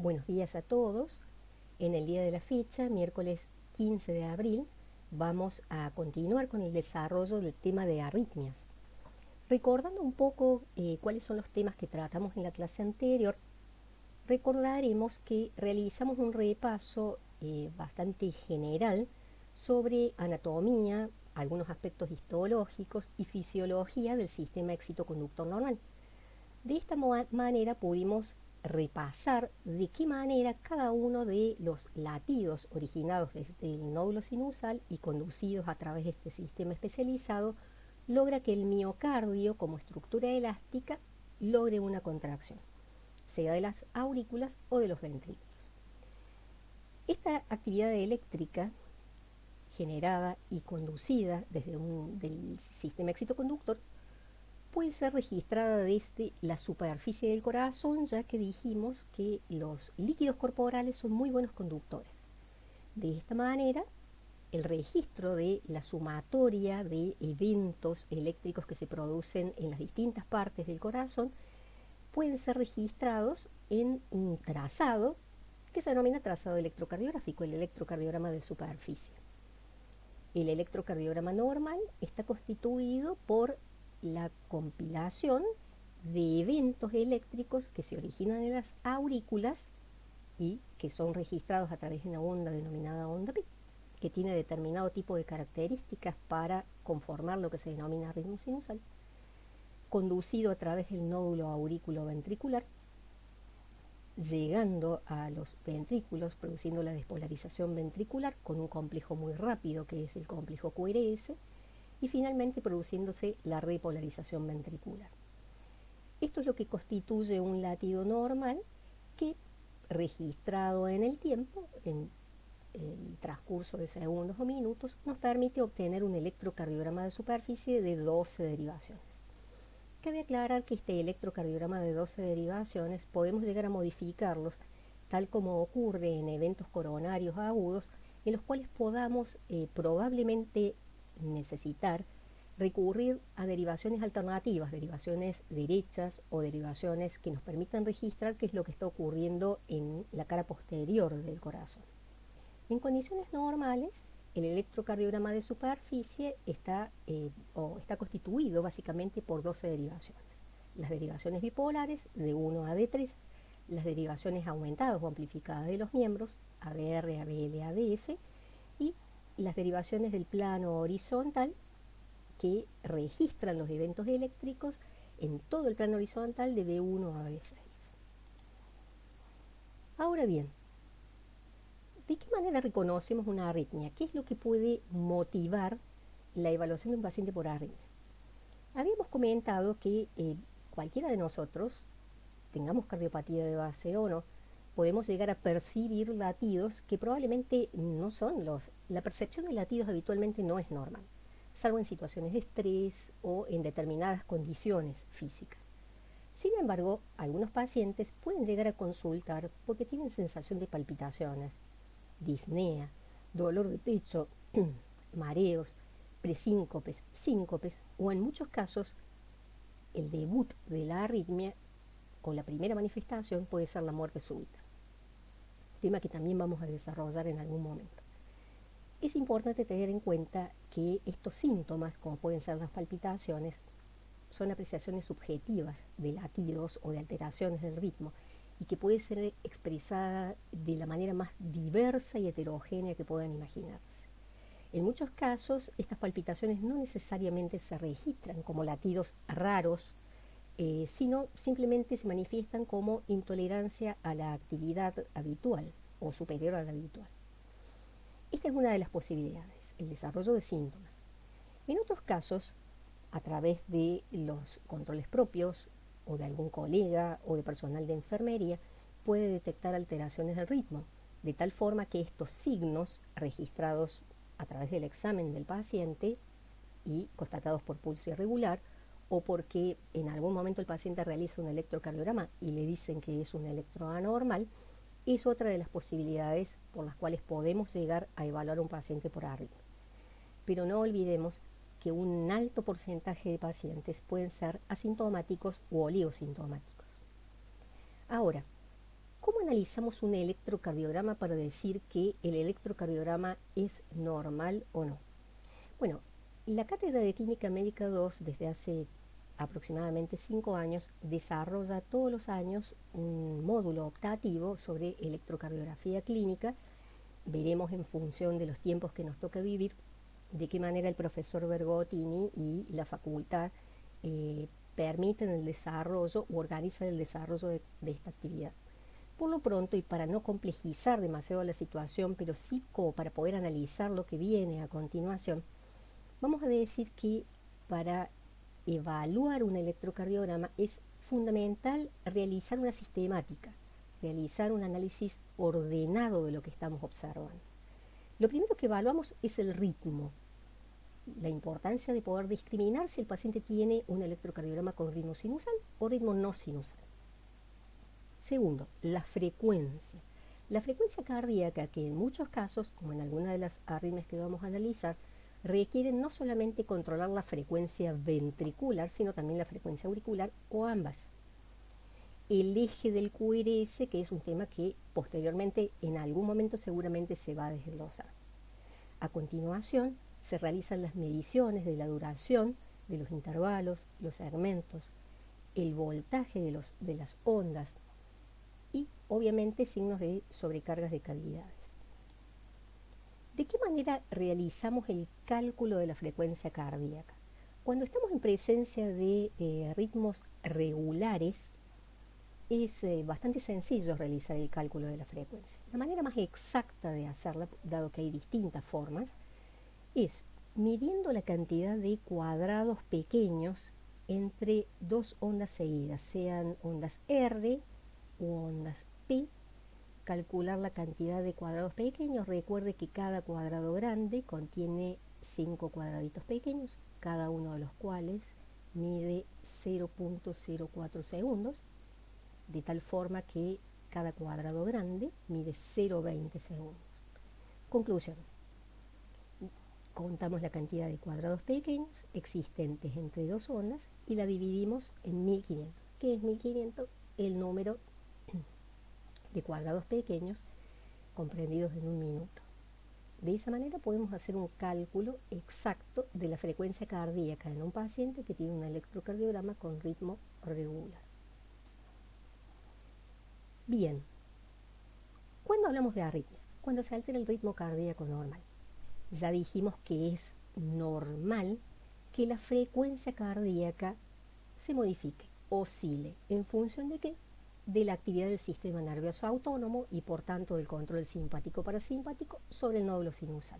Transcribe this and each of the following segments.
Buenos días a todos. En el día de la fecha, miércoles 15 de abril, vamos a continuar con el desarrollo del tema de arritmias. Recordando un poco cuáles son los temas que tratamos en la clase anterior, recordaremos que realizamos un repaso bastante general sobre anatomía, algunos aspectos histológicos y fisiología del sistema excitoconductor normal. De esta manera pudimos repasar de qué manera cada uno de los latidos originados desde el nódulo sinusal y conducidos a través de este sistema especializado logra que el miocardio, como estructura elástica, logre una contracción, sea de las aurículas o de los ventrículos. Esta actividad eléctrica generada y conducida desde del sistema excitoconductor puede ser registrada desde la superficie del corazón, ya que dijimos que los líquidos corporales son muy buenos conductores. De esta manera, el registro de la sumatoria de eventos eléctricos que se producen en las distintas partes del corazón pueden ser registrados en un trazado que se denomina trazado electrocardiográfico, el electrocardiograma de superficie. El electrocardiograma normal está constituido por la compilación de eventos eléctricos que se originan en las aurículas y que son registrados a través de una onda denominada onda P, que tiene determinado tipo de características para conformar lo que se denomina ritmo sinusal, conducido a través del nódulo aurículo-ventricular, llegando a los ventrículos, produciendo la despolarización ventricular con un complejo muy rápido que es el complejo QRS, y finalmente produciéndose la repolarización ventricular. Esto es lo que constituye un latido normal que, registrado en el tiempo, en el transcurso de segundos o minutos, nos permite obtener un electrocardiograma de superficie de 12 derivaciones. Cabe aclarar que este electrocardiograma de 12 derivaciones podemos llegar a modificarlos tal como ocurre en eventos coronarios agudos, en los cuales podamos probablemente necesitar recurrir a derivaciones alternativas, derivaciones derechas o derivaciones que nos permitan registrar qué es lo que está ocurriendo en la cara posterior del corazón. En condiciones normales, el electrocardiograma de superficie está constituido básicamente por 12 derivaciones. Las derivaciones bipolares de 1 a D3, las derivaciones aumentadas o amplificadas de los miembros, ABR, ABL, ABF, y las derivaciones del plano horizontal que registran los eventos eléctricos en todo el plano horizontal de B1 a B6. Ahora bien, ¿de qué manera reconocemos una arritmia? ¿Qué es lo que puede motivar la evaluación de un paciente por arritmia? Habíamos comentado que cualquiera de nosotros, tengamos cardiopatía de base o no, podemos llegar a percibir latidos que probablemente no son la percepción de latidos habitualmente no es normal, salvo en situaciones de estrés o en determinadas condiciones físicas. Sin embargo, algunos pacientes pueden llegar a consultar porque tienen sensación de palpitaciones, disnea, dolor de pecho, mareos, presíncopes, síncopes o en muchos casos el debut de la arritmia o la primera manifestación puede ser la muerte súbita, tema que también vamos a desarrollar en algún momento. Es importante tener en cuenta que estos síntomas, como pueden ser las palpitaciones, son apreciaciones subjetivas de latidos o de alteraciones del ritmo y que puede ser expresada de la manera más diversa y heterogénea que puedan imaginarse. En muchos casos, estas palpitaciones no necesariamente se registran como latidos raros, sino simplemente se manifiestan como intolerancia a la actividad habitual o superior a la habitual. Esta es una de las posibilidades, el desarrollo de síntomas. En otros casos, a través de los controles propios o de algún colega o de personal de enfermería, puede detectar alteraciones del ritmo, de tal forma que estos signos registrados a través del examen del paciente y constatados por pulso irregular o porque en algún momento el paciente realiza un electrocardiograma y le dicen que es un electroanormal, es otra de las posibilidades por las cuales podemos llegar a evaluar a un paciente por arritmia. Pero no olvidemos que un alto porcentaje de pacientes pueden ser asintomáticos u oligosintomáticos. Ahora, ¿cómo ¿cómo analizamos un electrocardiograma para decir que el electrocardiograma es normal o no? Bueno, la Cátedra de Clínica Médica 2 desde hace aproximadamente 5 años desarrolla todos los años un módulo optativo sobre electrocardiografía clínica. Veremos en función de los tiempos que nos toca vivir de qué manera el profesor Bergottini y la facultad permiten el desarrollo o organizan el desarrollo de esta actividad. Por lo pronto, y para no complejizar demasiado la situación, pero sí como para poder analizar lo que viene a continuación, vamos a decir que para evaluar un electrocardiograma es fundamental realizar una sistemática, realizar un análisis ordenado de lo que estamos observando. Lo primero que evaluamos es el ritmo, la importancia de poder discriminar si el paciente tiene un electrocardiograma con ritmo sinusal o ritmo no sinusal. Segundo, la frecuencia. La frecuencia cardíaca, que en muchos casos, como en algunas de las arritmias que vamos a analizar, requieren no solamente controlar la frecuencia ventricular, sino también la frecuencia auricular o ambas. El eje del QRS, que es un tema que posteriormente en algún momento seguramente se va a desglosar. A continuación, se realizan las mediciones de la duración de los intervalos, los segmentos, el voltaje de las ondas y obviamente signos de sobrecargas de cavidades. ¿De qué manera realizamos el cálculo de la frecuencia cardíaca? Cuando estamos en presencia de ritmos regulares, es bastante sencillo realizar el cálculo de la frecuencia. La manera más exacta de hacerla, dado que hay distintas formas, es midiendo la cantidad de cuadrados pequeños entre dos ondas seguidas, sean ondas R u ondas P. Calcular la cantidad de cuadrados pequeños. Recuerde que cada cuadrado grande contiene 5 cuadraditos pequeños, cada uno de los cuales mide 0.04 segundos, de tal forma que cada cuadrado grande mide 0.20 segundos. Conclusión. Contamos la cantidad de cuadrados pequeños existentes entre dos ondas y la dividimos en 1500. ¿Qué es 1500? El número de cuadrados pequeños comprendidos en un minuto. De esa manera podemos hacer un cálculo exacto de la frecuencia cardíaca en un paciente que tiene un electrocardiograma con ritmo regular. Bien, ¿cuándo hablamos de arritmia? Cuando se altera el ritmo cardíaco normal. Ya dijimos que es normal que la frecuencia cardíaca se modifique, oscile, ¿en función de qué? De la actividad del sistema nervioso autónomo y por tanto del control simpático-parasimpático sobre el nódulo sinusal.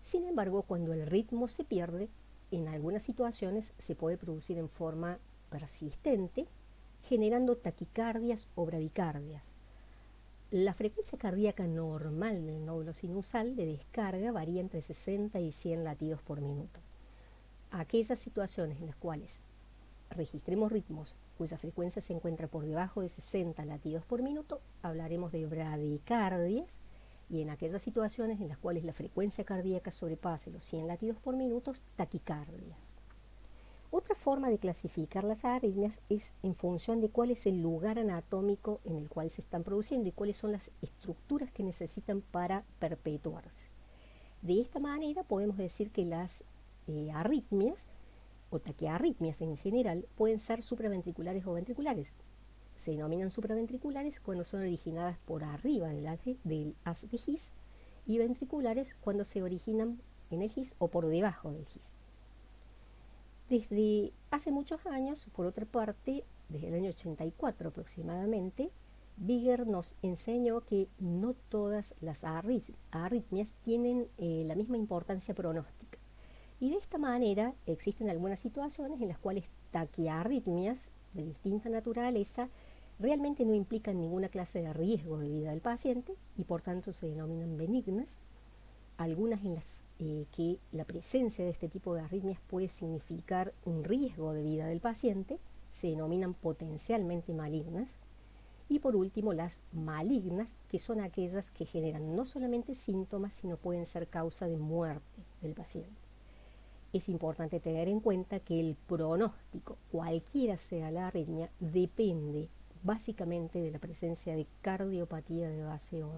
Sin embargo, cuando el ritmo se pierde, en algunas situaciones se puede producir en forma persistente, generando taquicardias o bradicardias. La frecuencia cardíaca normal del nódulo sinusal de descarga varía entre 60 y 100 latidos por minuto. Aquellas situaciones en las cuales registremos ritmos cuya frecuencia se encuentra por debajo de 60 latidos por minuto, hablaremos de bradicardias, y en aquellas situaciones en las cuales la frecuencia cardíaca sobrepase los 100 latidos por minuto, taquicardias. Otra forma de clasificar las arritmias es en función de cuál es el lugar anatómico en el cual se están produciendo y cuáles son las estructuras que necesitan para perpetuarse. De esta manera podemos decir que las arritmias o taquiarritmias en general pueden ser supraventriculares o ventriculares. Se denominan supraventriculares cuando son originadas por arriba del haz de His y ventriculares cuando se originan en el His o por debajo del His. Desde hace muchos años, por otra parte, desde el año 84 aproximadamente, Bigger nos enseñó que no todas las arritmias tienen la misma importancia pronóstica. Y de esta manera existen algunas situaciones en las cuales taquiarritmias de distinta naturaleza realmente no implican ninguna clase de riesgo de vida del paciente y por tanto se denominan benignas. Algunas en las que la presencia de este tipo de arritmias puede significar un riesgo de vida del paciente, se denominan potencialmente malignas. Y por último, las malignas, que son aquellas que generan no solamente síntomas, sino pueden ser causa de muerte del paciente. Es importante tener en cuenta que el pronóstico, cualquiera sea la arritmia, depende básicamente de la presencia de cardiopatía de base 1.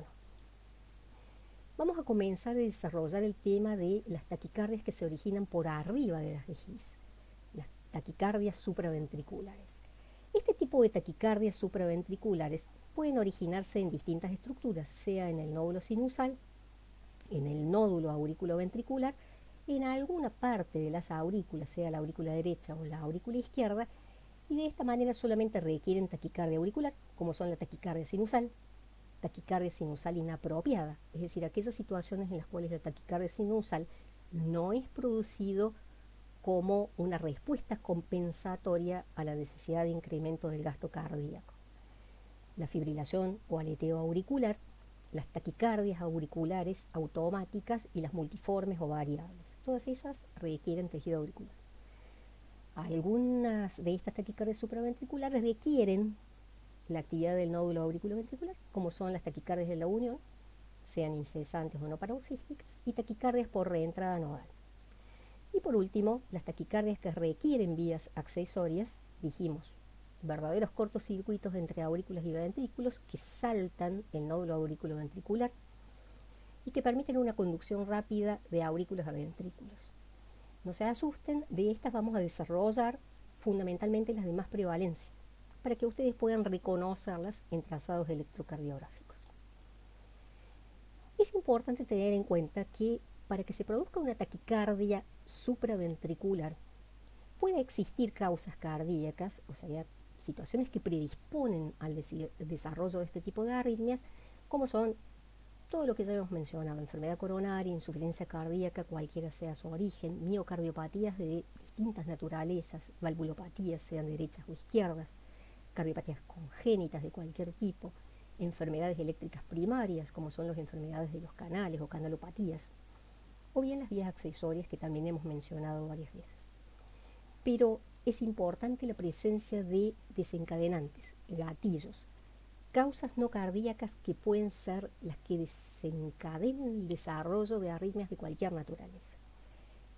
Vamos a comenzar a desarrollar el tema de las taquicardias que se originan por arriba de las DGIs, las taquicardias supraventriculares. Este tipo de taquicardias supraventriculares pueden originarse en distintas estructuras, sea en el nódulo sinusal, en el nódulo auriculoventricular, en alguna parte de las aurículas, sea la aurícula derecha o la aurícula izquierda, y de esta manera solamente requieren taquicardia auricular, como son la taquicardia sinusal inapropiada, es decir, aquellas situaciones en las cuales la taquicardia sinusal no es producido como una respuesta compensatoria a la necesidad de incremento del gasto cardíaco. La fibrilación o aleteo auricular, las taquicardias auriculares automáticas y las multiformes o variables. Todas esas requieren tejido auricular. Algunas de estas taquicardias supraventriculares requieren la actividad del nódulo auriculoventricular, como son las taquicardias de la unión, sean incesantes o no paroxísticas, y taquicardias por reentrada nodal. Y por último, las taquicardias que requieren vías accesorias, dijimos, verdaderos cortocircuitos entre aurículas y ventrículos que saltan el nódulo auriculoventricular y que permiten una conducción rápida de aurículas a ventrículos. No se asusten, de estas vamos a desarrollar fundamentalmente las de más prevalencia, para que ustedes puedan reconocerlas en trazados electrocardiográficos. Es importante tener en cuenta que para que se produzca una taquicardia supraventricular puede existir causas cardíacas, o sea, situaciones que predisponen al desarrollo de este tipo de arritmias, como son todo lo que ya hemos mencionado: enfermedad coronaria, insuficiencia cardíaca, cualquiera sea su origen, miocardiopatías de distintas naturalezas, valvulopatías, sean derechas o izquierdas, cardiopatías congénitas de cualquier tipo, enfermedades eléctricas primarias, como son las enfermedades de los canales o canalopatías, o bien las vías accesorias que también hemos mencionado varias veces. Pero es importante la presencia de desencadenantes, gatillos, causas no cardíacas que pueden ser las que desencadenen el desarrollo de arritmias de cualquier naturaleza.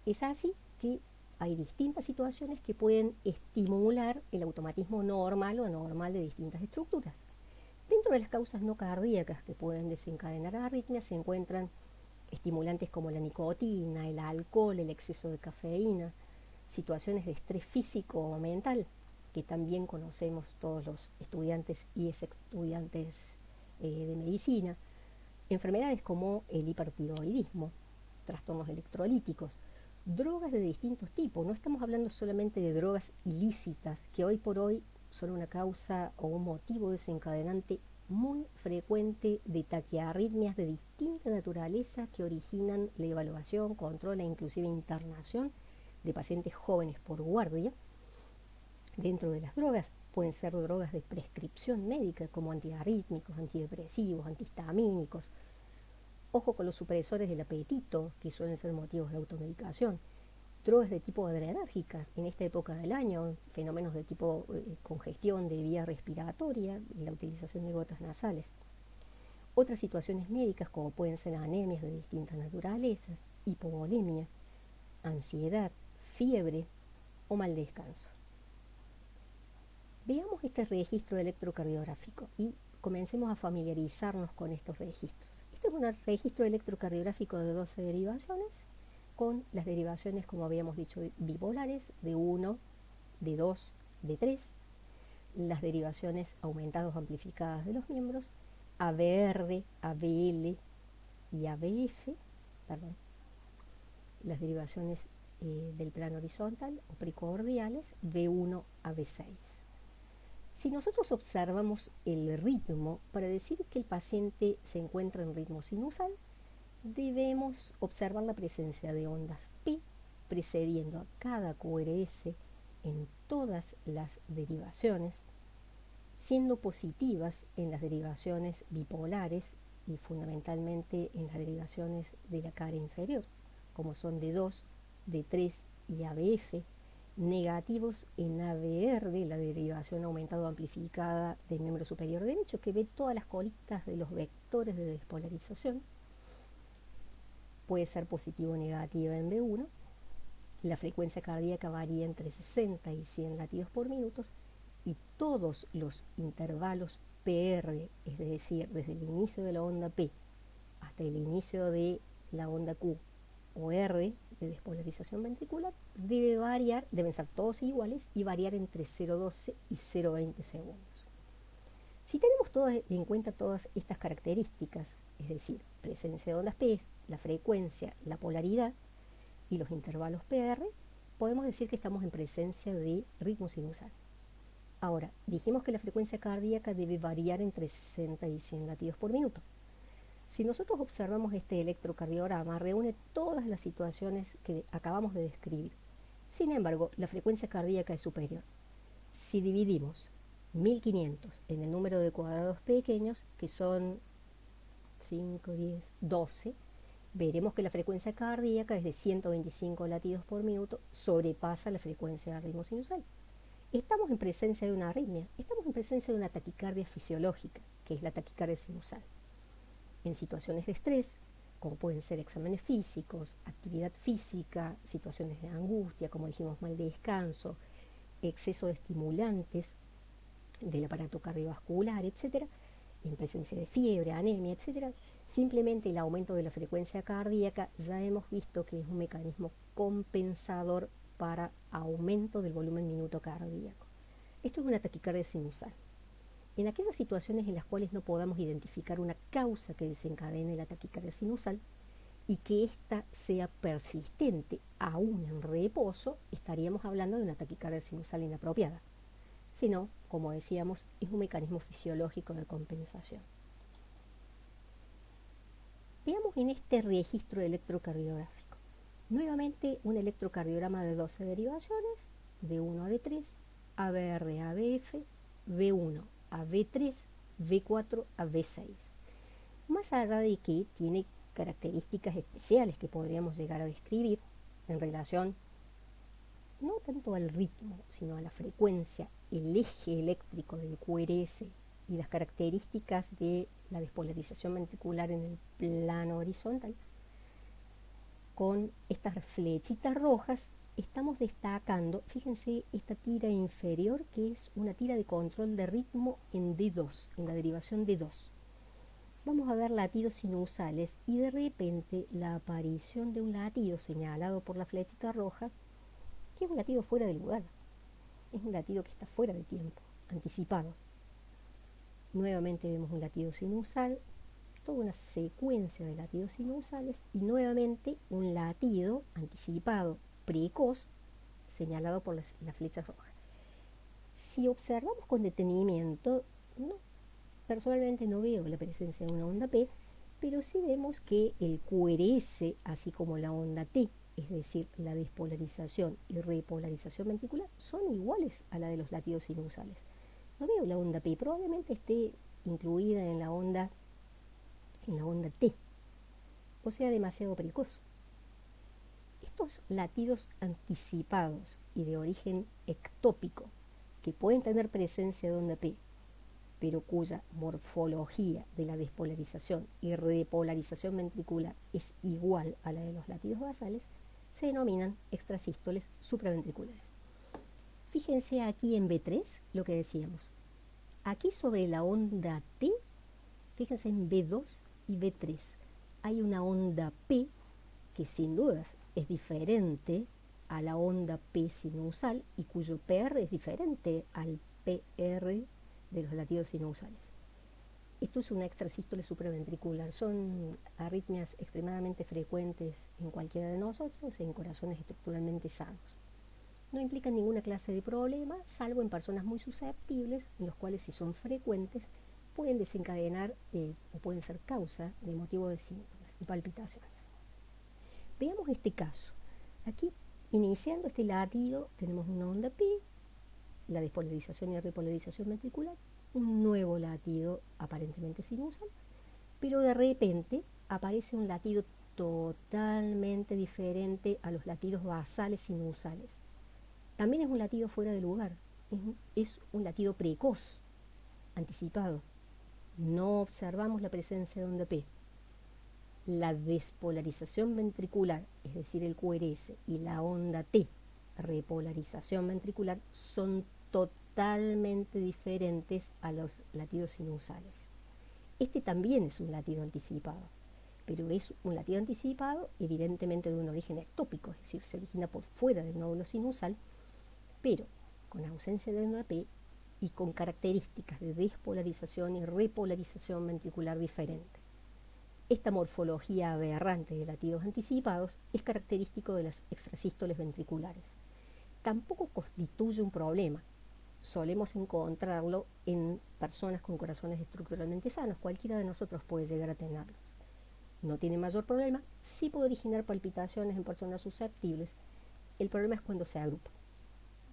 Es así que hay distintas situaciones que pueden estimular el automatismo normal o anormal de distintas estructuras. Dentro de las causas no cardíacas que pueden desencadenar arritmias se encuentran estimulantes como la nicotina, el alcohol, el exceso de cafeína, situaciones de estrés físico o mental, que también conocemos todos los estudiantes y ex estudiantes de medicina, enfermedades como el hipertiroidismo, trastornos electrolíticos, drogas de distintos tipos. No estamos hablando solamente de drogas ilícitas, que hoy por hoy son una causa o un motivo desencadenante muy frecuente de taquiarritmias de distinta naturaleza que originan la evaluación, control e inclusive internación de pacientes jóvenes por guardia. Dentro de las drogas pueden ser drogas de prescripción médica como antiarrítmicos, antidepresivos, antihistamínicos. Ojo con los supresores del apetito, que suelen ser motivos de automedicación. Drogas de tipo adrenérgicas en esta época del año, fenómenos de tipo congestión de vía respiratoria y la utilización de gotas nasales. Otras situaciones médicas como pueden ser anemias de distintas naturalezas, hipovolemia, ansiedad, fiebre o mal descanso. Veamos este registro electrocardiográfico y comencemos a familiarizarnos con estos registros. Este es un registro electrocardiográfico de 12 derivaciones, con las derivaciones, como habíamos dicho, bipolares, de 1, de 2, de 3, las derivaciones aumentadas o amplificadas de los miembros, ABR, ABL y ABF, las derivaciones del plano horizontal o precordiales, B1 a B6. Si nosotros observamos el ritmo, para decir que el paciente se encuentra en ritmo sinusal, debemos observar la presencia de ondas P precediendo a cada QRS en todas las derivaciones, siendo positivas en las derivaciones bipolares y fundamentalmente en las derivaciones de la cara inferior, como son D2, D3 y ABF, negativos en ABR, la derivación aumentada o amplificada del miembro superior derecho, que ve todas las colitas de los vectores de despolarización. Puede ser positivo o negativa en B1. La frecuencia cardíaca varía entre 60 y 100 latidos por minuto y todos los intervalos PR, es decir, desde el inicio de la onda P hasta el inicio de la onda Q o R de despolarización ventricular, deben ser todos iguales y variar entre 0,12 y 0,20 segundos. Si tenemos en cuenta todas estas características, es decir, presencia de ondas P, la frecuencia, la polaridad y los intervalos PR, podemos decir que estamos en presencia de ritmo sinusal. Ahora, dijimos que la frecuencia cardíaca debe variar entre 60 y 100 latidos por minuto. Si nosotros observamos este electrocardiograma, reúne todas las situaciones que acabamos de describir. Sin embargo, la frecuencia cardíaca es superior. Si dividimos 1500 en el número de cuadrados pequeños, que son 5, 10, 12, veremos que la frecuencia cardíaca es de 125 latidos por minuto, sobrepasa la frecuencia del ritmo sinusal. Estamos en presencia de una arritmia, estamos en presencia de una taquicardia fisiológica, que es la taquicardia sinusal. En situaciones de estrés, como pueden ser exámenes físicos, actividad física, situaciones de angustia, como dijimos, mal de descanso, exceso de estimulantes del aparato cardiovascular, etc., en presencia de fiebre, anemia, etc., simplemente el aumento de la frecuencia cardíaca ya hemos visto que es un mecanismo compensador para aumento del volumen minuto cardíaco. Esto es una taquicardia sinusal. En aquellas situaciones en las cuales no podamos identificar una causa que desencadene la taquicardia sinusal y que ésta sea persistente aún en reposo, estaríamos hablando de una taquicardia sinusal inapropiada. Si no, como decíamos, es un mecanismo fisiológico de compensación. Veamos en este registro electrocardiográfico. Nuevamente un electrocardiograma de 12 derivaciones, V1 a V3, ABR a VF, V1 a V3, V4 a V6. Más allá de que tiene características especiales que podríamos llegar a describir en relación no tanto al ritmo, sino a la frecuencia, el eje eléctrico del QRS y las características de la despolarización ventricular en el plano horizontal, con estas flechitas rojas estamos destacando, fíjense, esta tira inferior que es una tira de control de ritmo en D2, en la derivación D2. Vamos a ver latidos sinusales y de repente la aparición de un latido señalado por la flechita roja, que es un latido fuera de lugar, es un latido que está fuera de tiempo, anticipado. Nuevamente vemos un latido sinusal, toda una secuencia de latidos sinusales y nuevamente un latido anticipado, precoz, señalado por las flechas rojas. Si observamos con detenimiento, personalmente no veo la presencia de una onda P, pero sí vemos que el QRS, así como la onda T, es decir, la despolarización y repolarización ventricular, son iguales a la de los latidos sinusales. No veo la onda P, probablemente esté incluida en la onda T, o sea, demasiado precoz. Estos latidos anticipados y de origen ectópico, que pueden tener presencia de onda P, pero cuya morfología de la despolarización y repolarización ventricular es igual a la de los latidos basales, se denominan extrasístoles supraventriculares. Fíjense aquí en B3 lo que decíamos. Aquí sobre la onda T, fíjense en B2 y B3, hay una onda P que sin dudas es diferente a la onda P sinusal y cuyo PR es diferente al PR de los latidos sinusales. Esto es una extrasístole supraventricular. Son arritmias extremadamente frecuentes en cualquiera de nosotros, en corazones estructuralmente sanos. No implican ninguna clase de problema, salvo en personas muy susceptibles, en los cuales si son frecuentes, pueden desencadenar o pueden ser causa de motivo de síntomas y palpitaciones. Veamos este caso. Aquí, iniciando este latido, tenemos una onda P, la despolarización y repolarización ventricular, un nuevo latido aparentemente sinusal, pero de repente aparece un latido totalmente diferente a los latidos basales sinusales. También es un latido fuera de lugar, es un latido precoz, anticipado. No observamos la presencia de onda P. La despolarización ventricular, es decir, el QRS, y la onda T, repolarización ventricular, son totalmente totalmente diferentes a los latidos sinusales. Este también es un latido anticipado, pero es un latido anticipado evidentemente de un origen ectópico, es decir, se origina por fuera del nódulo sinusal, pero con ausencia de NAP y con características de despolarización y repolarización ventricular diferente. Esta morfología aberrante de latidos anticipados es característico de las extrasístoles ventriculares. Tampoco constituye un problema. Solemos encontrarlo en personas con corazones estructuralmente sanos. Cualquiera de nosotros puede llegar a tenerlos. No tiene mayor problema. Sí puede originar palpitaciones en personas susceptibles. El problema es cuando se agrupa.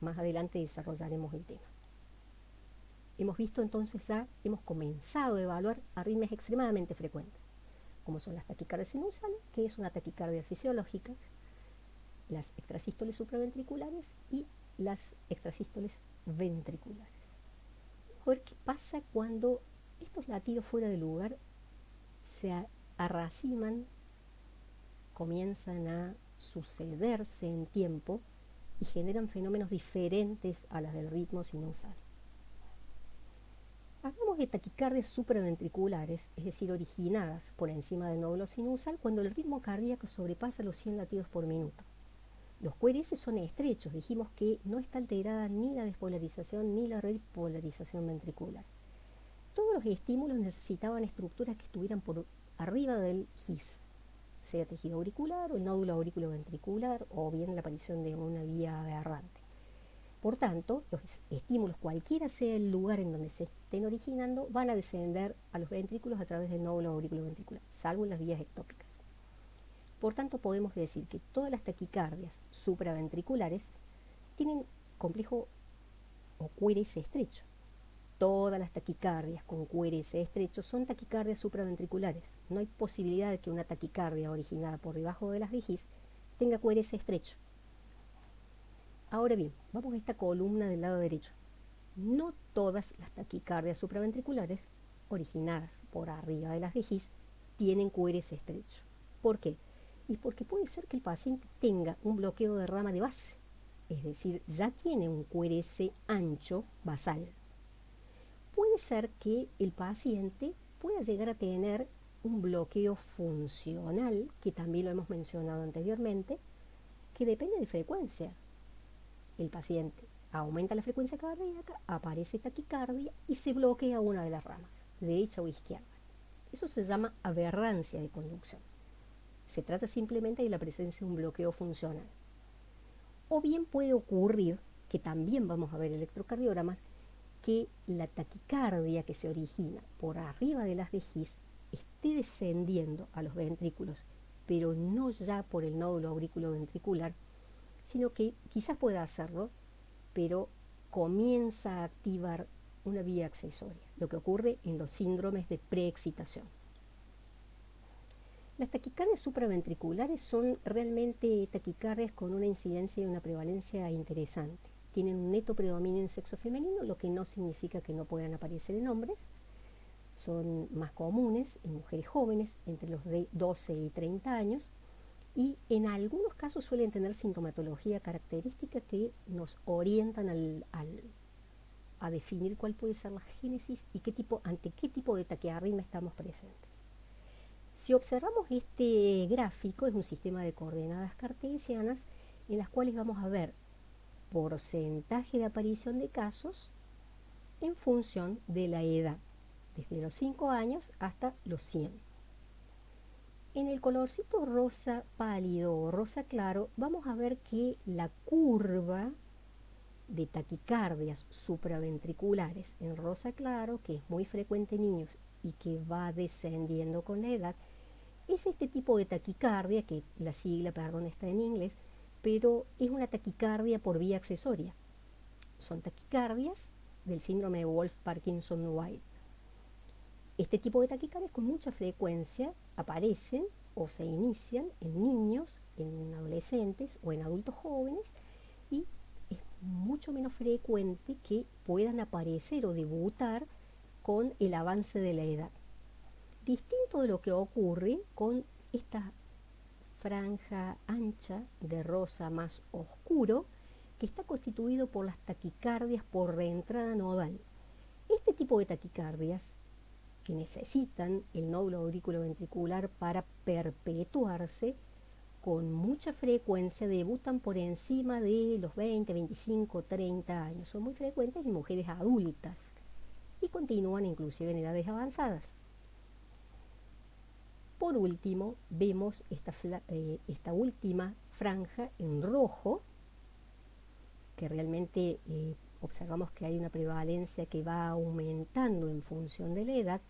Más adelante desarrollaremos el tema. Hemos visto entonces ya, hemos comenzado a evaluar arritmias extremadamente frecuentes, como son las taquicardias sinusales, que es una taquicardia fisiológica, las extrasístoles supraventriculares y las extrasístoles ventriculares. A ver qué pasa cuando estos latidos fuera de lugar se arraciman, comienzan a sucederse en tiempo y generan fenómenos diferentes a las del ritmo sinusal. Hablamos de taquicardias supraventriculares, es decir, originadas por encima del nódulo sinusal cuando el ritmo cardíaco sobrepasa los 100 latidos por minuto. Los QRS son estrechos, dijimos que no está alterada ni la despolarización ni la repolarización ventricular. Todos los estímulos necesitaban estructuras que estuvieran por arriba del GIS, sea tejido auricular o el nódulo auriculoventricular o bien la aparición de una vía aberrante. Por tanto, los estímulos, cualquiera sea el lugar en donde se estén originando, van a descender a los ventrículos a través del nódulo auriculoventricular, salvo en las vías ectópicas. Por tanto, podemos decir que todas las taquicardias supraventriculares tienen complejo o QRS estrecho. Todas las taquicardias con QRS estrecho son taquicardias supraventriculares. No hay posibilidad de que una taquicardia originada por debajo de las GIS tenga QRS estrecho. Ahora bien, vamos a esta columna del lado derecho. No todas las taquicardias supraventriculares originadas por arriba de las GIS tienen QRS estrecho. ¿Por qué? Y porque puede ser que el paciente tenga un bloqueo de rama de base, es decir, ya tiene un QRS ancho basal. Puede ser que el paciente pueda llegar a tener un bloqueo funcional, que también lo hemos mencionado anteriormente, que depende de frecuencia. El paciente aumenta la frecuencia cardíaca, aparece taquicardia y se bloquea una de las ramas, derecha o izquierda. Eso se llama aberrancia de conducción. Se trata simplemente de la presencia de un bloqueo funcional. O bien puede ocurrir, que también vamos a ver electrocardiogramas, que la taquicardia que se origina por arriba de las GIS esté descendiendo a los ventrículos, pero no ya por el nódulo auriculoventricular, sino que quizás pueda hacerlo, pero comienza a activar una vía accesoria, lo que ocurre en los síndromes de preexcitación. Las taquicardias supraventriculares son realmente taquicardias con una incidencia y una prevalencia interesante. Tienen un neto predominio en sexo femenino, lo que no significa que no puedan aparecer en hombres. Son más comunes en mujeres jóvenes, entre los de 12 y 30 años, y en algunos casos suelen tener sintomatología característica que nos orientan a definir cuál puede ser la génesis y ante qué tipo de taquiarritmia estamos presentes. Si observamos este gráfico, es un sistema de coordenadas cartesianas en las cuales vamos a ver porcentaje de aparición de casos en función de la edad, desde los 5 años hasta los 100. En el colorcito rosa pálido o rosa claro, vamos a ver que la curva de taquicardias supraventriculares en rosa claro, que es muy frecuente en niños y que va descendiendo con la edad, es este tipo de taquicardia, que la sigla, perdón, está en inglés, pero es una taquicardia por vía accesoria. Son taquicardias del síndrome de Wolff-Parkinson-White. Este tipo de taquicardias con mucha frecuencia aparecen o se inician en niños, en adolescentes o en adultos jóvenes, y es mucho menos frecuente que puedan aparecer o debutar con el avance de la edad. Distinto de lo que ocurre con esta franja ancha de rosa más oscuro, que está constituido por las taquicardias por reentrada nodal. Este tipo de taquicardias, que necesitan el nódulo auriculoventricular para perpetuarse, con mucha frecuencia debutan por encima de los 20, 25, 30 años. Son muy frecuentes en mujeres adultas y continúan inclusive en edades avanzadas. Por último, vemos esta última franja en rojo, que realmente observamos que hay una prevalencia que va aumentando en función de la edad.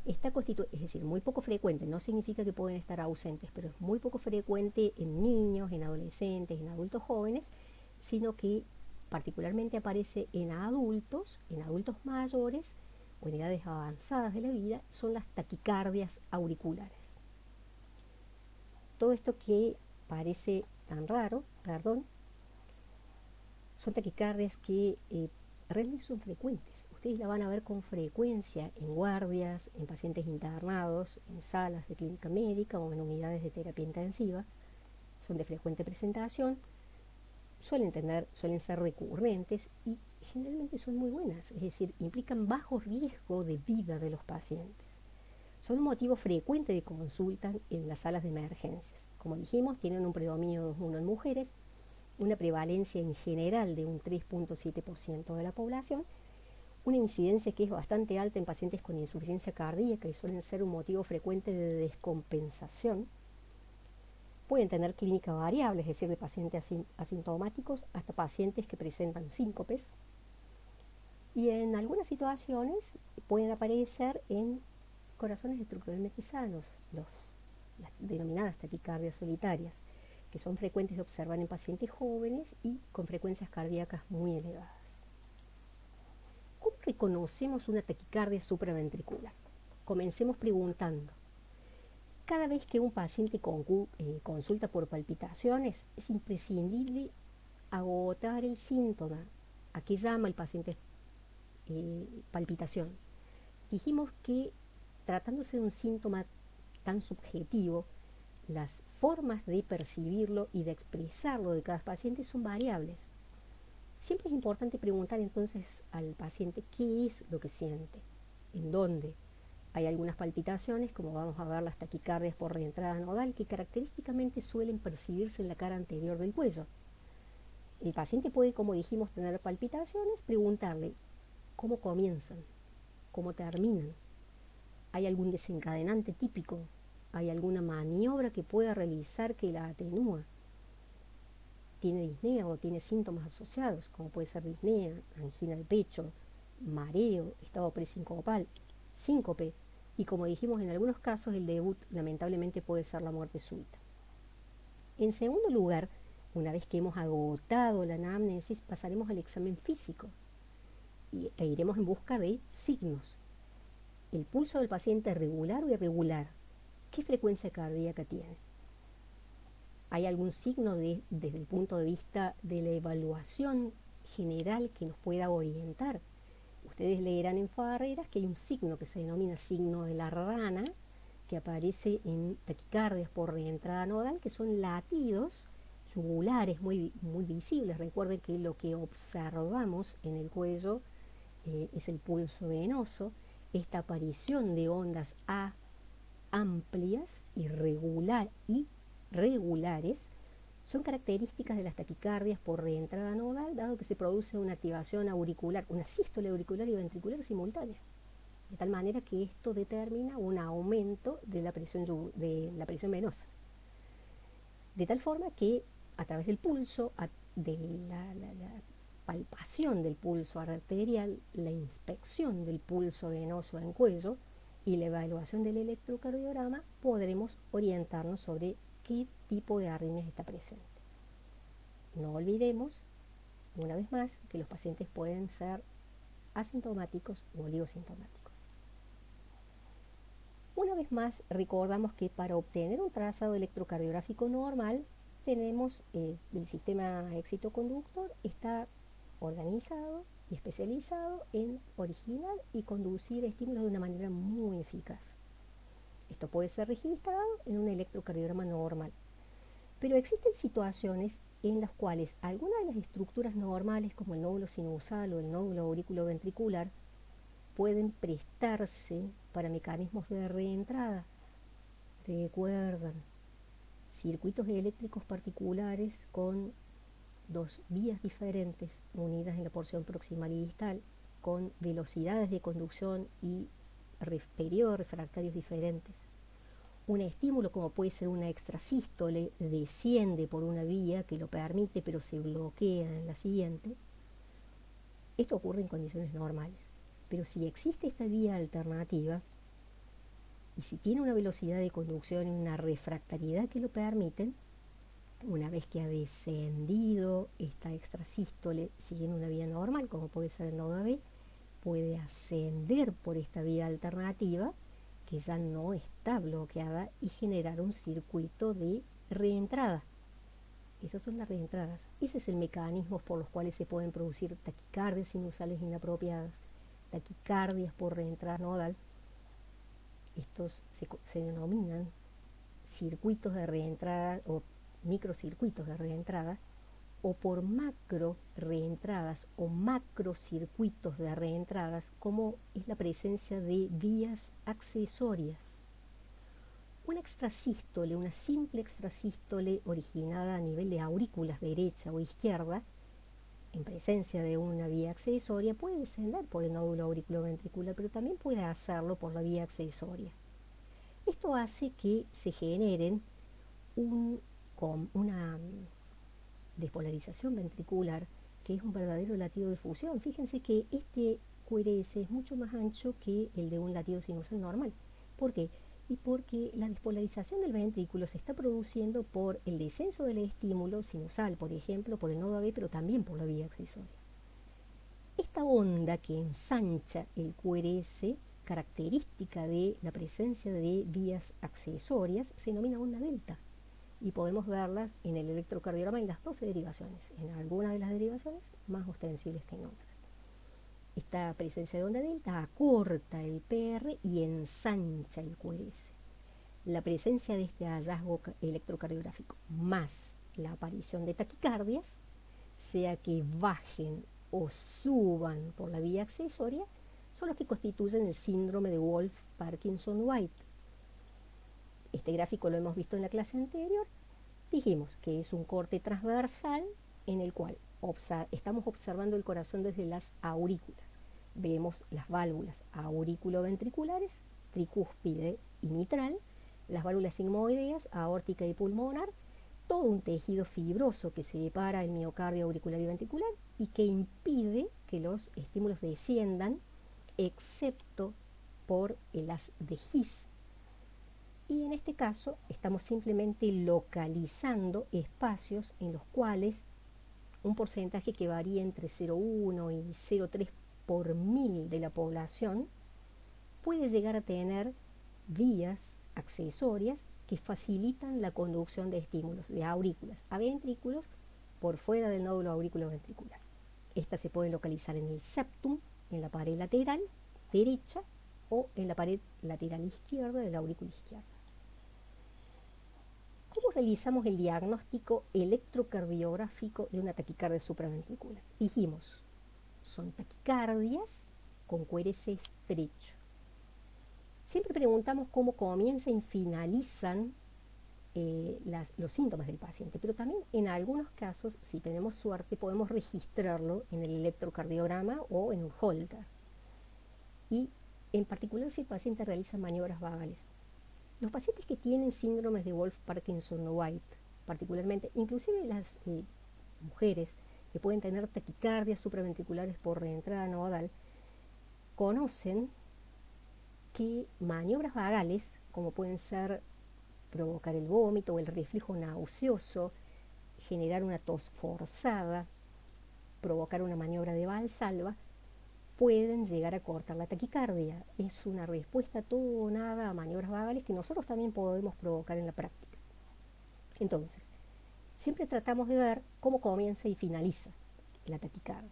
Está es decir, muy poco frecuente, no significa que pueden estar ausentes, pero es muy poco frecuente en niños, en adolescentes, en adultos jóvenes, sino que particularmente aparece en adultos mayores o en edades avanzadas de la vida, son las taquicardias auriculares. Todo esto que parece tan raro, son taquicardias que realmente son frecuentes. Ustedes la van a ver con frecuencia en guardias, en pacientes internados, en salas de clínica médica o en unidades de terapia intensiva. Son de frecuente presentación, suelen ser recurrentes y generalmente son muy buenas, es decir, implican bajo riesgo de vida de los pacientes. Son un motivo frecuente de consulta en las salas de emergencias. Como dijimos, tienen un predominio 2:1 en mujeres, una prevalencia en general de un 3.7% de la población, una incidencia que es bastante alta en pacientes con insuficiencia cardíaca y suelen ser un motivo frecuente de descompensación. Pueden tener clínica variable, es decir, de pacientes asintomáticos hasta pacientes que presentan síncopes. Y en algunas situaciones pueden aparecer en corazones estructuralmente sanos, las denominadas taquicardias solitarias, que son frecuentes de observar en pacientes jóvenes y con frecuencias cardíacas muy elevadas. ¿Cómo reconocemos una taquicardia supraventricular? Comencemos preguntando. Cada vez que un paciente consulta por palpitaciones, es imprescindible agotar el síntoma. ¿A qué llama el paciente palpitación? Dijimos que tratándose de un síntoma tan subjetivo, las formas de percibirlo y de expresarlo de cada paciente son variables. Siempre es importante preguntar entonces al paciente qué es lo que siente, en dónde. Hay algunas palpitaciones, como vamos a ver las taquicardias por reentrada nodal, que característicamente suelen percibirse en la cara anterior del cuello. El paciente puede, como dijimos, tener palpitaciones, preguntarle cómo comienzan, cómo terminan. ¿Hay algún desencadenante típico? ¿Hay alguna maniobra que pueda realizar que la atenúa? ¿Tiene disnea o tiene síntomas asociados, como puede ser disnea, angina del pecho, mareo, estado presincopal, síncope? Y como dijimos, en algunos casos el debut lamentablemente puede ser la muerte súbita. En segundo lugar, una vez que hemos agotado la anamnesis, pasaremos al examen físico e iremos en busca de signos. El pulso del paciente es regular o irregular. ¿Qué frecuencia cardíaca tiene? ¿Hay algún signo desde el punto de vista de la evaluación general que nos pueda orientar? Ustedes leerán en Farreras que hay un signo que se denomina signo de la rana, que aparece en taquicardias por reentrada nodal, que son latidos yugulares muy visibles. Recuerden que lo que observamos en el cuello es el pulso venoso, esta aparición de ondas A amplias y regulares son características de las taquicardias por reentrada nodal, dado que se produce una activación auricular, una sístole auricular y ventricular simultánea, de tal manera que esto determina un aumento de la presión venosa, de tal forma que a través del pulso, de la palpación del pulso arterial, la inspección del pulso venoso en cuello y la evaluación del electrocardiograma, podremos orientarnos sobre qué tipo de arritmias está presente. No olvidemos, una vez más, que los pacientes pueden ser asintomáticos o oligosintomáticos. Una vez más, recordamos que para obtener un trazado electrocardiográfico normal, tenemos el sistema éxito conductor, está organizado y especializado en originar y conducir estímulos de una manera muy eficaz. Esto puede ser registrado en un electrocardiograma normal. Pero existen situaciones en las cuales algunas de las estructuras normales, como el nódulo sinusal o el nódulo auriculoventricular, pueden prestarse para mecanismos de reentrada. Recuerdan, circuitos eléctricos particulares con dos vías diferentes unidas en la porción proximal y distal, con velocidades de conducción y periodos refractarios diferentes. Un estímulo, como puede ser una extrasístole, desciende por una vía que lo permite, pero se bloquea en la siguiente. Esto ocurre en condiciones normales. Pero si existe esta vía alternativa, y si tiene una velocidad de conducción y una refractariedad que lo permiten, una vez que ha descendido esta extrasístole siguiendo una vía normal, como puede ser el nodo AB, puede ascender por esta vía alternativa que ya no está bloqueada y generar un circuito de reentrada. Esas son las reentradas. Ese es el mecanismo por los cuales se pueden producir taquicardias sinusales inapropiadas, taquicardias por reentrada nodal. Estos se denominan circuitos de reentrada o microcircuitos de reentrada, o por macro reentradas o macrocircuitos de reentradas, como es la presencia de vías accesorias. Una extrasístole, una simple extrasístole originada a nivel de aurículas derecha o izquierda, en presencia de una vía accesoria, puede descender por el nódulo auriculoventricular, pero también puede hacerlo por la vía accesoria. Esto hace que se generen una despolarización ventricular, que es un verdadero latido de fusión. Fíjense que este QRS es mucho más ancho que el de un latido sinusal normal. ¿Por qué? Y porque la despolarización del ventrículo se está produciendo por el descenso del estímulo sinusal, por ejemplo, por el nodo AB, pero también por la vía accesoria. Esta onda que ensancha el QRS, característica de la presencia de vías accesorias, se denomina onda delta. Y podemos verlas en el electrocardiograma en las 12 derivaciones, en algunas de las derivaciones más ostensibles que en otras. Esta presencia de onda delta acorta el PR y ensancha el QRS. La presencia de este hallazgo electrocardiográfico más la aparición de taquicardias, sea que bajen o suban por la vía accesoria, son los que constituyen el síndrome de Wolff-Parkinson-White. Este gráfico lo hemos visto en la clase anterior. Dijimos que es un corte transversal en el cual estamos observando el corazón desde las aurículas. Vemos las válvulas auriculoventriculares, tricúspide y mitral, las válvulas sigmoideas, aórtica y pulmonar, todo un tejido fibroso que separa el miocardio auricular y ventricular y que impide que los estímulos desciendan, excepto por el haz de His. Y en este caso estamos simplemente localizando espacios en los cuales un porcentaje que varía entre 0,1 y 0,3 por mil de la población puede llegar a tener vías accesorias que facilitan la conducción de estímulos de aurículas a ventrículos por fuera del nódulo auriculoventricular. Estas se pueden localizar en el septum, en la pared lateral derecha o en la pared lateral izquierda de la aurícula izquierda. ¿Cómo realizamos el diagnóstico electrocardiográfico de una taquicardia supraventricular? Dijimos, son taquicardias con QRS estrecho. Siempre preguntamos cómo comienzan y finalizan los síntomas del paciente, pero también en algunos casos, si tenemos suerte, podemos registrarlo en el electrocardiograma o en un Holter. Y en particular si el paciente realiza maniobras vagales. Los pacientes que tienen síndromes de Wolff-Parkinson-White, particularmente, inclusive las mujeres que pueden tener taquicardias supraventriculares por reentrada nodal, conocen que maniobras vagales, como pueden ser provocar el vómito o el reflujo nauseoso, generar una tos forzada, provocar una maniobra de Valsalva, pueden llegar a cortar la taquicardia. Es una respuesta todo o nada a maniobras vagales que nosotros también podemos provocar en la práctica. Entonces, siempre tratamos de ver cómo comienza y finaliza la taquicardia.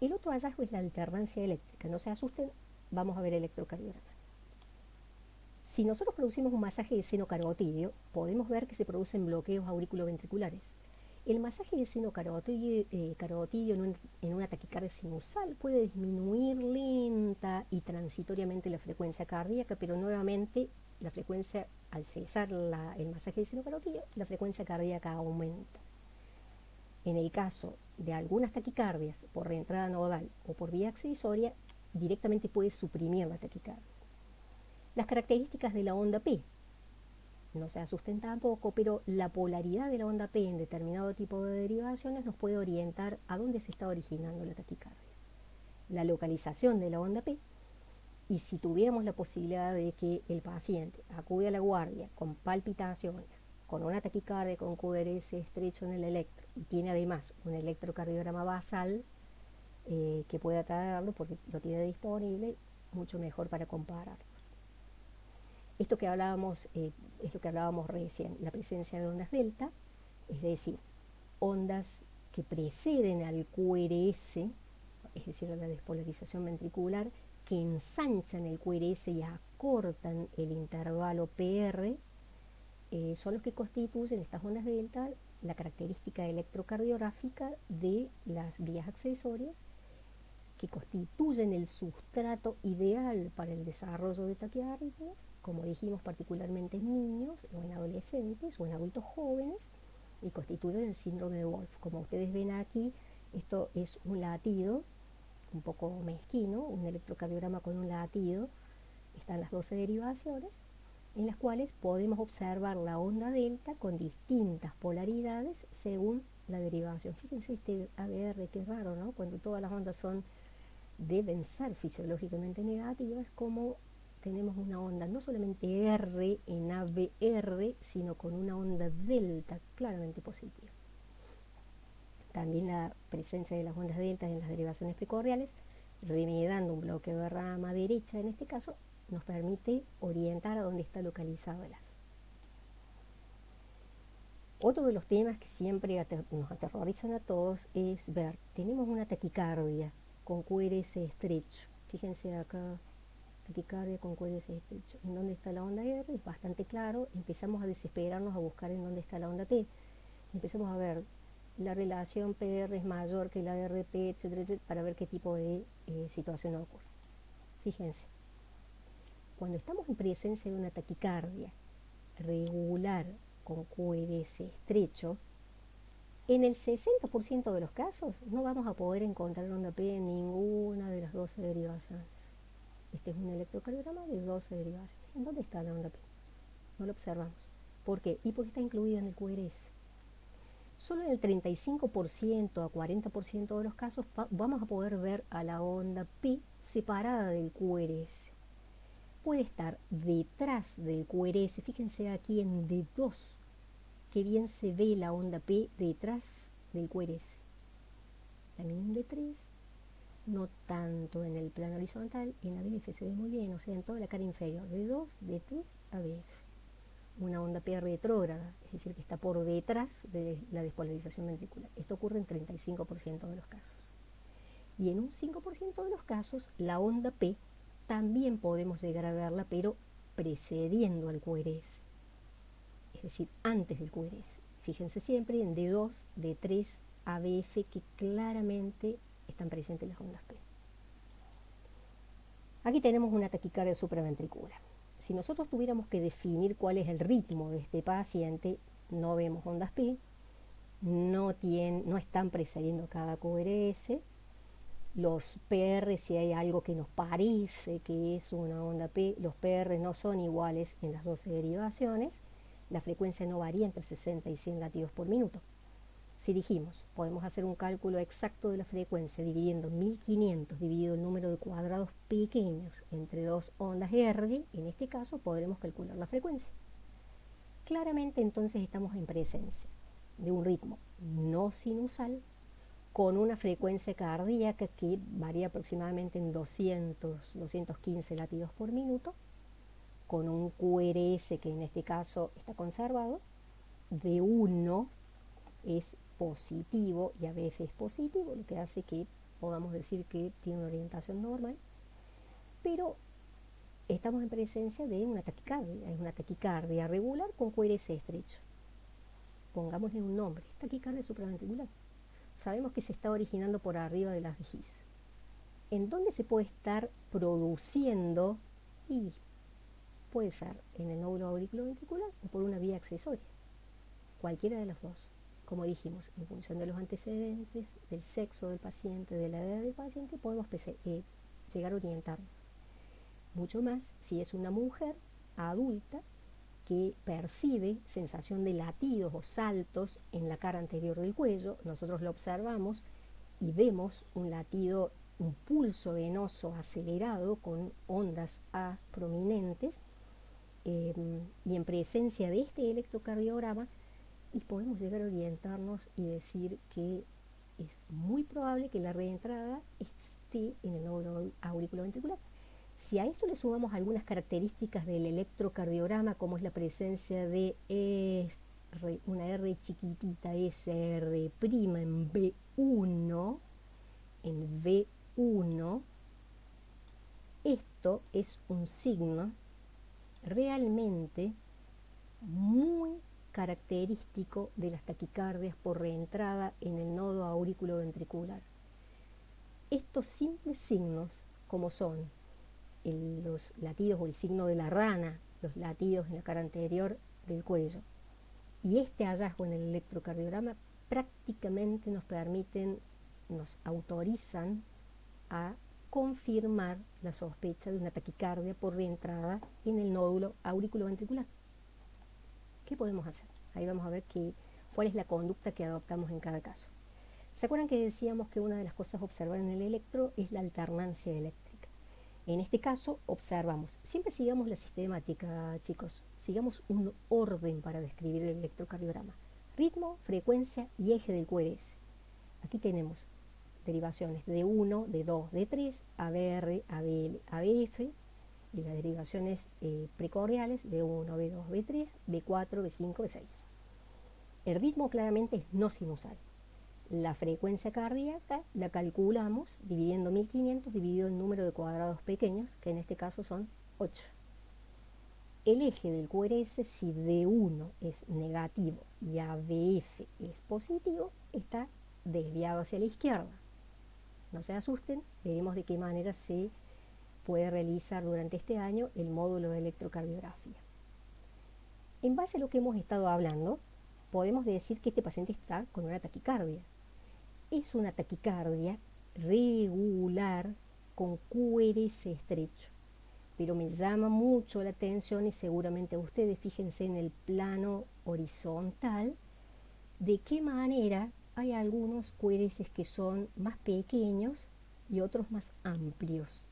El otro hallazgo es la alternancia eléctrica. No se asusten, vamos a ver electrocardiograma. Si nosotros producimos un masaje de seno carotidio, podemos ver que se producen bloqueos auriculoventriculares. El masaje de seno carotidio en una taquicardia sinusal puede disminuir lenta y transitoriamente la frecuencia cardíaca, pero nuevamente la frecuencia, al cesar el masaje de seno carotidio, la frecuencia cardíaca aumenta. En el caso de algunas taquicardias por reentrada nodal o por vía accesoria, directamente puede suprimir la taquicardia. Las características de la onda P. No se asusten tampoco, pero la polaridad de la onda P en determinado tipo de derivaciones nos puede orientar a dónde se está originando la taquicardia. La localización de la onda P, y si tuviéramos la posibilidad de que el paciente acude a la guardia con palpitaciones, con una taquicardia con QRS estrecho en el electro y tiene además un electrocardiograma basal que pueda traerlo porque lo tiene disponible, mucho mejor para comparar. Esto que hablábamos, es lo que hablábamos recién, la presencia de ondas delta, es decir, ondas que preceden al QRS, es decir, a la despolarización ventricular, que ensanchan el QRS y acortan el intervalo PR, son los que constituyen estas ondas delta la característica electrocardiográfica de las vías accesorias, que constituyen el sustrato ideal para el desarrollo de taquiarritmias, como dijimos, particularmente en niños o en adolescentes o en adultos jóvenes, y constituyen el síndrome de Wolf. Como ustedes ven aquí, esto es un latido un poco mezquino, un electrocardiograma con un latido. Están las 12 derivaciones, en las cuales podemos observar la onda delta con distintas polaridades según la derivación. Fíjense este ABR, qué raro, ¿no? Cuando todas las ondas deben ser fisiológicamente negativas, como tenemos una onda no solamente R en ABR, sino con una onda delta claramente positiva. También la presencia de las ondas delta en las derivaciones precordiales, remediando un bloqueo de rama derecha en este caso, nos permite orientar a dónde está localizado el haz. Otro de los temas que siempre nos aterrorizan a todos es ver, tenemos una taquicardia con QRS estrecho. Fíjense acá, taquicardia con QRS estrecho. ¿En dónde está la onda R? Es bastante claro. Empezamos a desesperarnos a buscar en dónde está la onda T. Empezamos a ver la relación PR es mayor que la de RP, etcétera, etcétera, para ver qué tipo de situación ocurre. Fíjense, cuando estamos en presencia de una taquicardia regular con QRS estrecho, en el 60% de los casos no vamos a poder encontrar onda P en ninguna de las 12 derivaciones. Este es un electrocardiograma de 12 derivaciones. ¿En dónde está la onda P? No lo observamos. ¿Por qué? Y porque está incluida en el QRS. Solo en el 35% a 40% de los casos vamos a poder ver a la onda P separada del QRS. Puede estar detrás del QRS, fíjense aquí en D2, que bien se ve la onda P detrás del QRS. También en D3, no tanto en el plano horizontal, en ABF se ve muy bien, o sea, en toda la cara inferior, D2, D3, ABF. Una onda P retrógrada, es decir, que está por detrás de la despolarización ventricular. Esto ocurre en 35% de los casos. Y en un 5% de los casos, la onda P también podemos llegar a verla, pero precediendo al QRS, es decir, antes del QRS. Fíjense siempre en D2, D3, ABF, que claramente están presentes las ondas P. Aquí tenemos una taquicardia supraventricular. Si nosotros tuviéramos que definir cuál es el ritmo de este paciente, no vemos ondas P, no están precediendo cada QRS. Los PR, si hay algo que nos parece que es una onda P, los PR no son iguales en las 12 derivaciones. La frecuencia no varía entre 60 y 100 latidos por minuto. Si dijimos, podemos hacer un cálculo exacto de la frecuencia dividiendo 1500 dividido el número de cuadrados pequeños entre dos ondas R, en este caso podremos calcular la frecuencia. Claramente entonces estamos en presencia de un ritmo no sinusal con una frecuencia cardíaca que varía aproximadamente en 215 latidos por minuto, con un QRS que en este caso está conservado, de 1 es positivo y ABF es positivo, lo que hace que podamos decir que tiene una orientación normal, pero estamos en presencia de una taquicardia, es una taquicardia regular con QRS estrecho. pongámosle un nombre, taquicardia supraventricular. Sabemos que se está originando por arriba de las vejigas. ¿En dónde se puede estar produciendo? Y puede ser en el nódulo auriculoventricular o por una vía accesoria, cualquiera de los dos. Como dijimos, en función de los antecedentes, del sexo del paciente, de la edad del paciente, podemos llegar a orientarnos. Mucho más si es una mujer adulta que percibe sensación de latidos o saltos en la cara anterior del cuello. Nosotros lo observamos y vemos un latido, un pulso venoso acelerado con ondas A prominentes, y en presencia de este electrocardiograma y podemos llegar a orientarnos y decir que es muy probable que la reentrada esté en el nódulo auriculoventricular. Si a esto le sumamos algunas características del electrocardiograma, como es la presencia de una R chiquitita, SR' en V1, esto es un signo realmente muy característico de las taquicardias por reentrada en el nodo auriculoventricular. Estos simples signos, como son los latidos o el signo de la rana, los latidos en la cara anterior del cuello, y este hallazgo en el electrocardiograma prácticamente nos autorizan a confirmar la sospecha de una taquicardia por reentrada en el nódulo auriculoventricular. ¿Qué podemos hacer? Ahí vamos a ver cuál es la conducta que adoptamos en cada caso. ¿Se acuerdan que decíamos que una de las cosas a observar en el electro es la alternancia eléctrica? En este caso observamos, siempre sigamos la sistemática, chicos, sigamos un orden para describir el electrocardiograma: ritmo, frecuencia y eje del QRS. Aquí tenemos derivaciones de 1, de 2, de 3, ABR, ABL, ABF, y las derivaciones precordiales, B1, B2, B3, B4, B5, B6. El ritmo claramente es no sinusal. La frecuencia cardíaca la calculamos dividiendo 1500 dividido el número de cuadrados pequeños, que en este caso son 8. El eje del QRS, si D1 es negativo y ABF es positivo, está desviado hacia la izquierda. No se asusten, veremos de qué manera se puede realizar durante este año el módulo de electrocardiografía. En base a lo que hemos estado hablando, podemos decir que este paciente está con una taquicardia. Es una taquicardia regular con QRS estrecho, pero me llama mucho la atención, y seguramente ustedes fíjense en el plano horizontal, de qué manera hay algunos QRS que son más pequeños y otros más amplios.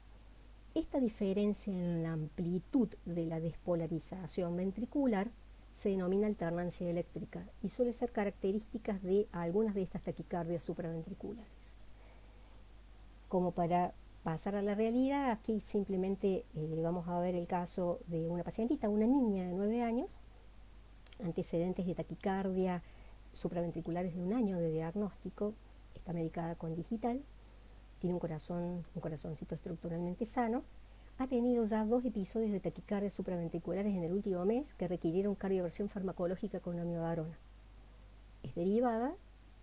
Esta diferencia en la amplitud de la despolarización ventricular se denomina alternancia eléctrica y suele ser característica de algunas de estas taquicardias supraventriculares. Como para pasar a la realidad, aquí simplemente vamos a ver el caso de una pacientita, una niña de 9 años, antecedentes de taquicardia supraventriculares de 1 año de diagnóstico, está medicada con digital, tiene un corazoncito estructuralmente sano, ha tenido ya 2 episodios de taquicardias supraventriculares en el último mes que requirieron cardioversión farmacológica con amiodarona. Es derivada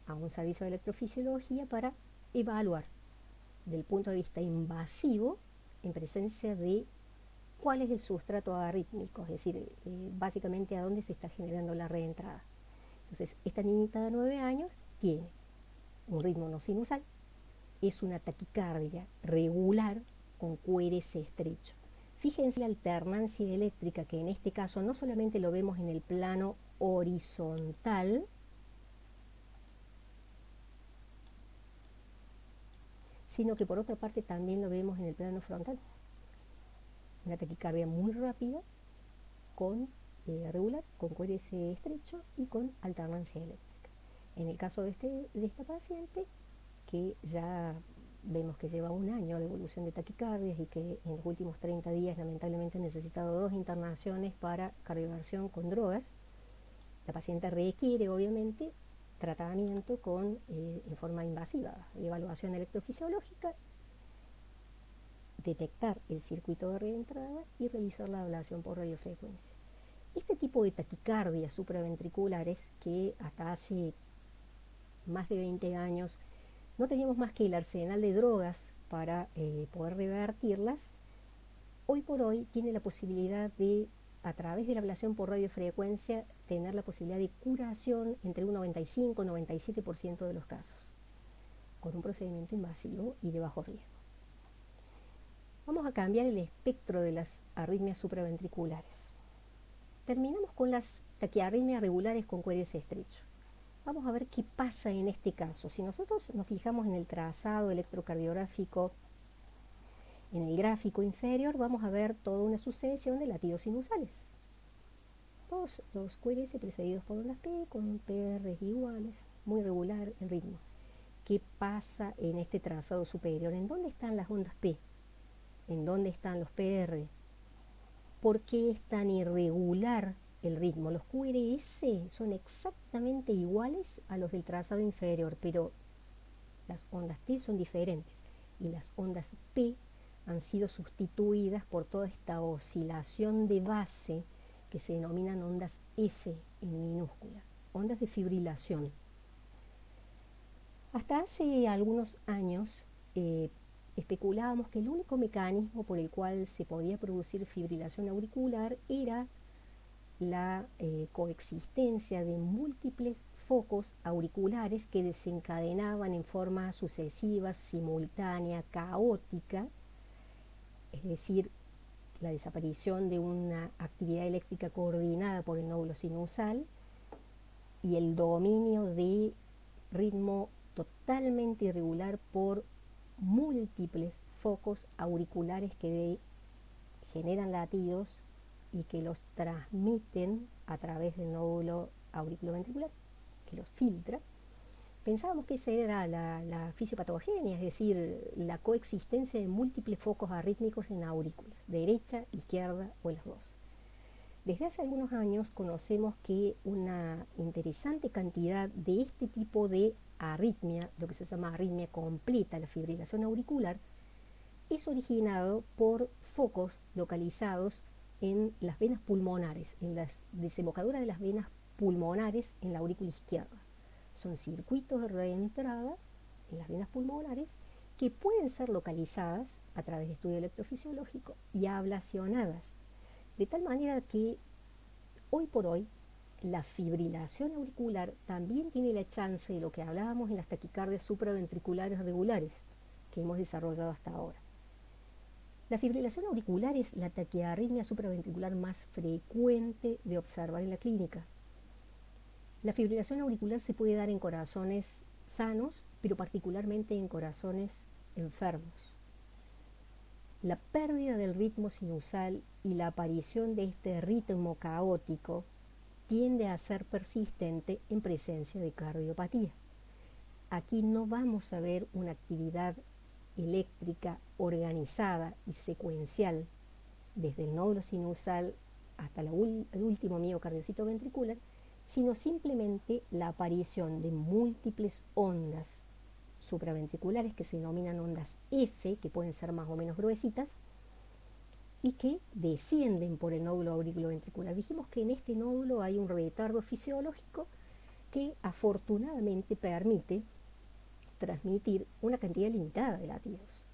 a un servicio de electrofisiología para evaluar, del punto de vista invasivo, en presencia de cuál es el sustrato arrítmico, es decir, básicamente a dónde se está generando la reentrada. Entonces, esta niñita de 9 años tiene un ritmo no sinusal, es una taquicardia regular con QRS estrecho. Fíjense la alternancia eléctrica, que en este caso no solamente lo vemos en el plano horizontal, sino que por otra parte también lo vemos en el plano frontal. Una taquicardia muy rápida, con regular, con QRS estrecho y con alternancia eléctrica. En el caso de esta paciente, que ya vemos que lleva 1 año de evolución de taquicardias y que en los últimos 30 días lamentablemente ha necesitado 2 internaciones para cardioversión con drogas, la paciente requiere obviamente tratamiento en forma invasiva, evaluación electrofisiológica, detectar el circuito de reentrada y realizar la ablación por radiofrecuencia. Este tipo de taquicardias supraventriculares, que hasta hace más de 20 años no teníamos más que el arsenal de drogas para poder revertirlas, hoy por hoy tiene la posibilidad de, a través de la ablación por radiofrecuencia, tener la posibilidad de curación entre un 95 y 97% de los casos, con un procedimiento invasivo y de bajo riesgo. Vamos a cambiar el espectro de las arritmias supraventriculares. Terminamos con las taquiarritmias regulares con QRS estrecho. Vamos a ver qué pasa en este caso. Si nosotros nos fijamos en el trazado electrocardiográfico, en el gráfico inferior, vamos a ver toda una sucesión de latidos sinusales. Todos los QRS precedidos por ondas P, con PR iguales, muy regular el ritmo. ¿Qué pasa en este trazado superior? ¿En dónde están las ondas P? ¿En dónde están los PR? ¿Por qué es tan irregular el ritmo? Los QRS son exactamente iguales a los del trazado inferior, pero las ondas T son diferentes y las ondas P han sido sustituidas por toda esta oscilación de base que se denominan ondas F en minúscula, ondas de fibrilación. Hasta hace algunos años especulábamos que el único mecanismo por el cual se podía producir fibrilación auricular era la coexistencia de múltiples focos auriculares que desencadenaban en forma sucesiva, simultánea, caótica, es decir, la desaparición de una actividad eléctrica coordinada por el nódulo sinusal y el dominio de ritmo totalmente irregular por múltiples focos auriculares que generan latidos y que los transmiten a través del nódulo auriculoventricular, que los filtra. Pensábamos que esa era la fisiopatogenia, es decir, la coexistencia de múltiples focos arrítmicos en aurículas, derecha, izquierda o las dos. Desde hace algunos años conocemos que una interesante cantidad de este tipo de arritmia, lo que se llama arritmia completa, la fibrilación auricular, es originado por focos localizados en las venas pulmonares, en las desembocaduras de las venas pulmonares en la aurícula izquierda. Son circuitos de reentrada en las venas pulmonares que pueden ser localizadas a través de estudio electrofisiológico y ablacionadas, de tal manera que hoy por hoy la fibrilación auricular también tiene la chance de lo que hablábamos en las taquicardias supraventriculares regulares que hemos desarrollado hasta ahora. La fibrilación auricular es la taquiarritmia supraventricular más frecuente de observar en la clínica. La fibrilación auricular se puede dar en corazones sanos, pero particularmente en corazones enfermos. La pérdida del ritmo sinusal y la aparición de este ritmo caótico tiende a ser persistente en presencia de cardiopatía. Aquí no vamos a ver una actividad eléctrica organizada y secuencial desde el nódulo sinusal hasta el último miocardiocito ventricular, sino simplemente la aparición de múltiples ondas supraventriculares que se denominan ondas F, que pueden ser más o menos gruesitas, y que descienden por el nódulo auriculoventricular. Dijimos que en este nódulo hay un retardo fisiológico que afortunadamente permite transmitir una cantidad limitada de latidos.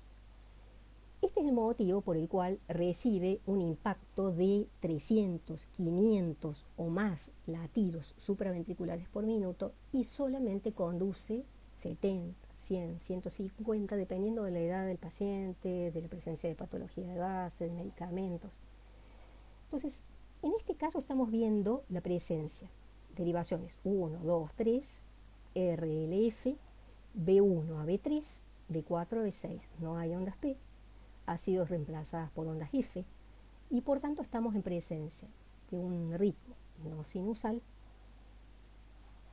Este es el motivo por el cual recibe un impacto de 300, 500 o más latidos supraventriculares por minuto y solamente conduce 70, 100, 150, dependiendo de la edad del paciente, de la presencia de patología de base, de medicamentos. Entonces, en este caso estamos viendo la presencia, derivaciones 1, 2, 3, RLF, B1 a B3, B4 a B6, no hay ondas P, ha sido reemplazadas por ondas F y por tanto estamos en presencia de un ritmo no sinusal,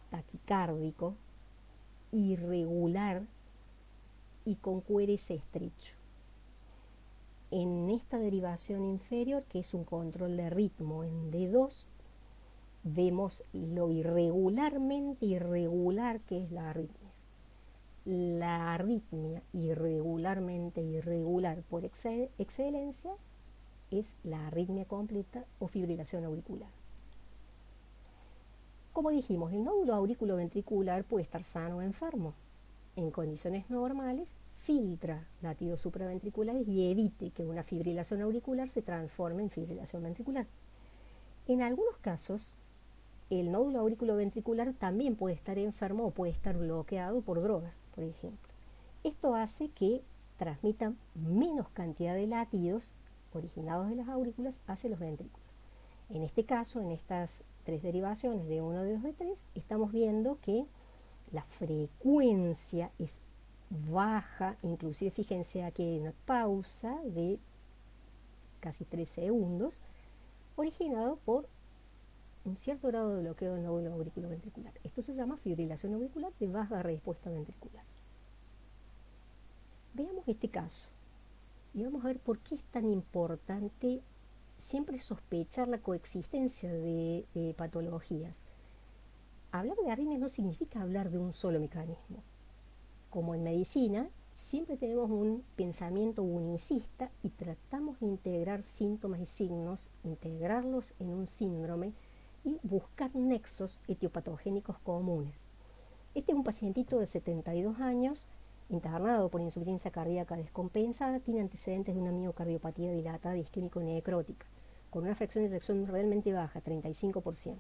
taquicárdico, irregular y con QRS estrecho. En esta derivación inferior, que es un control de ritmo en D2, vemos lo irregularmente irregular que es la arritmia. La arritmia irregularmente irregular por excelencia es la arritmia completa o fibrilación auricular. Como dijimos, el nódulo auriculoventricular puede estar sano o enfermo. En condiciones normales, filtra latidos supraventriculares y evite que una fibrilación auricular se transforme en fibrilación ventricular. En algunos casos, el nódulo auriculoventricular también puede estar enfermo o puede estar bloqueado por drogas, por ejemplo. Esto hace que transmitan menos cantidad de latidos originados de las aurículas hacia los ventrículos. En este caso, en estas tres derivaciones de 1, de 2, de 3, estamos viendo que la frecuencia es baja, inclusive fíjense aquí hay una pausa de casi 3 segundos, originado por un cierto grado de bloqueo del nódulo auriculoventricular. Esto se llama fibrilación auricular de baja respuesta ventricular. Veamos este caso y vamos a ver por qué es tan importante siempre sospechar la coexistencia de patologías. Hablar de arritmias no significa hablar de un solo mecanismo. Como en medicina, siempre tenemos un pensamiento unicista y tratamos de integrar síntomas y signos, integrarlos en un síndrome y buscar nexos etiopatogénicos comunes. Este es un pacientito de 72 años, internado por insuficiencia cardíaca descompensada, tiene antecedentes de una miocardiopatía dilatada isquémico-necrótica, con una fracción de eyección realmente baja, 35%.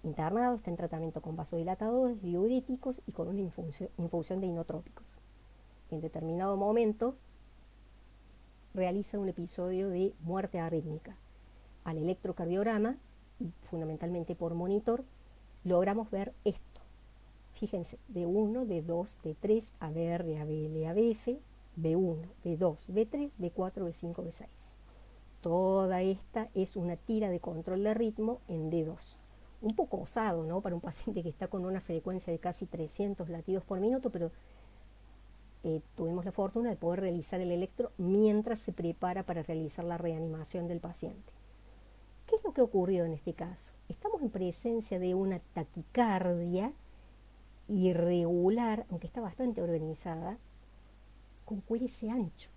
Internado, está en tratamiento con vasodilatadores, diuréticos y con una infusión de inotrópicos. En determinado momento realiza un episodio de muerte arrítmica. Al electrocardiograma, y fundamentalmente por monitor, logramos ver esto. Fíjense, B1, B2, B3, ABR, ABL, ABF, B1, B2, B3, B4, B5, B6. Toda esta es una tira de control de ritmo en D2. Un poco osado, ¿no?, para un paciente que está con una frecuencia de casi 300 latidos por minuto, pero tuvimos la fortuna de poder realizar el electro mientras se prepara para realizar la reanimación del paciente. ¿Qué es lo que ocurrió en este caso? Estamos en presencia de una taquicardia irregular, aunque está bastante organizada, con QRS ancho.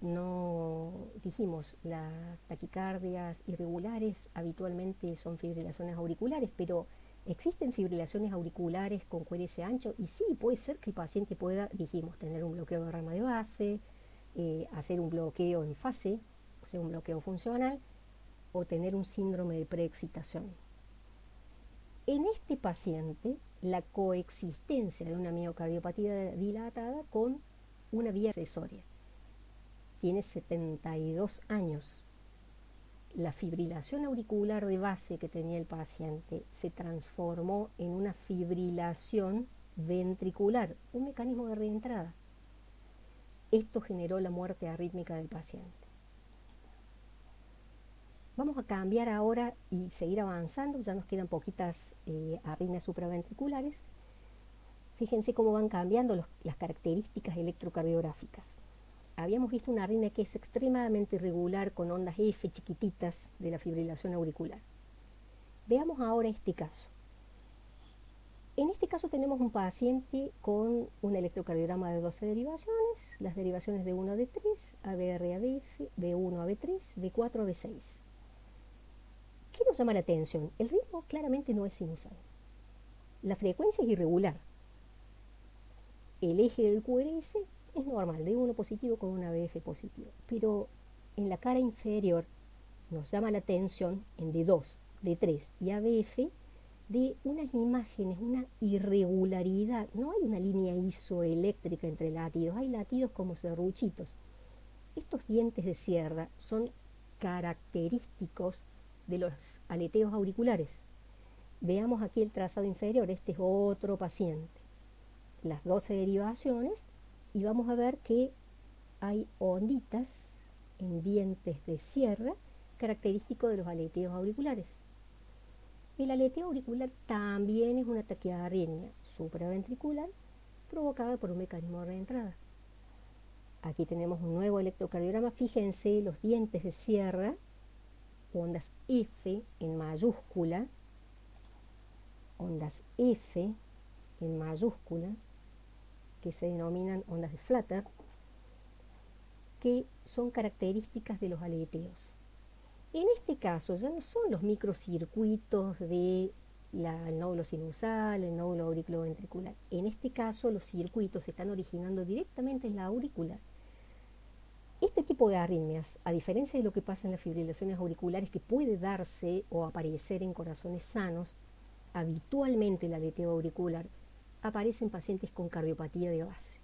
No dijimos, las taquicardias irregulares habitualmente son fibrilaciones auriculares, pero existen fibrilaciones auriculares con QRS ancho y sí, puede ser que el paciente pueda, dijimos, tener un bloqueo de rama de base, hacer un bloqueo en fase, o sea, un bloqueo funcional, o tener un síndrome de preexcitación. En este paciente, la coexistencia de una miocardiopatía dilatada con una vía accesoria. Tiene 72 años. La fibrilación auricular de base que tenía el paciente se transformó en una fibrilación ventricular, un mecanismo de reentrada. Esto generó la muerte arrítmica del paciente. Vamos a cambiar ahora y seguir avanzando, ya nos quedan poquitas arritmias supraventriculares. Fíjense cómo van cambiando las características electrocardiográficas. Habíamos visto una arritmia que es extremadamente irregular con ondas F chiquititas de la fibrilación auricular. Veamos ahora este caso. En este caso tenemos un paciente con un electrocardiograma de 12 derivaciones, las derivaciones de 1 a D3, ABR a BF, B1 a B3, B4 a B6. ¿Qué nos llama la atención? El ritmo claramente no es sinusal. La frecuencia es irregular. El eje del QRS es normal, de 1 positivo con una BF positivo. Pero en la cara inferior nos llama la atención en D2, D3 y ABF de unas imágenes, una irregularidad. No hay una línea isoeléctrica entre latidos, hay latidos como serruchitos. Estos dientes de sierra son característicos de los aleteos auriculares. Veamos aquí el trazado inferior, este es otro paciente. Las 12 derivaciones y vamos a ver que hay onditas en dientes de sierra característico de los aleteos auriculares. El aleteo auricular también es una taquiarritmia supraventricular provocada por un mecanismo de reentrada. Aquí tenemos un nuevo electrocardiograma. Fíjense los dientes de sierra, ondas F en mayúscula, ondas F en mayúscula, que se denominan ondas de Flatter, que son características de los aleteos. En este caso ya no son los microcircuitos del nódulo sinusal, el nódulo auriculoventricular. En este caso los circuitos se están originando directamente en la aurícula. Este tipo de arritmias, a diferencia de lo que pasa en las fibrilaciones auriculares, que puede darse o aparecer en corazones sanos, habitualmente el aleteo auricular aparece en pacientes con cardiopatía de base.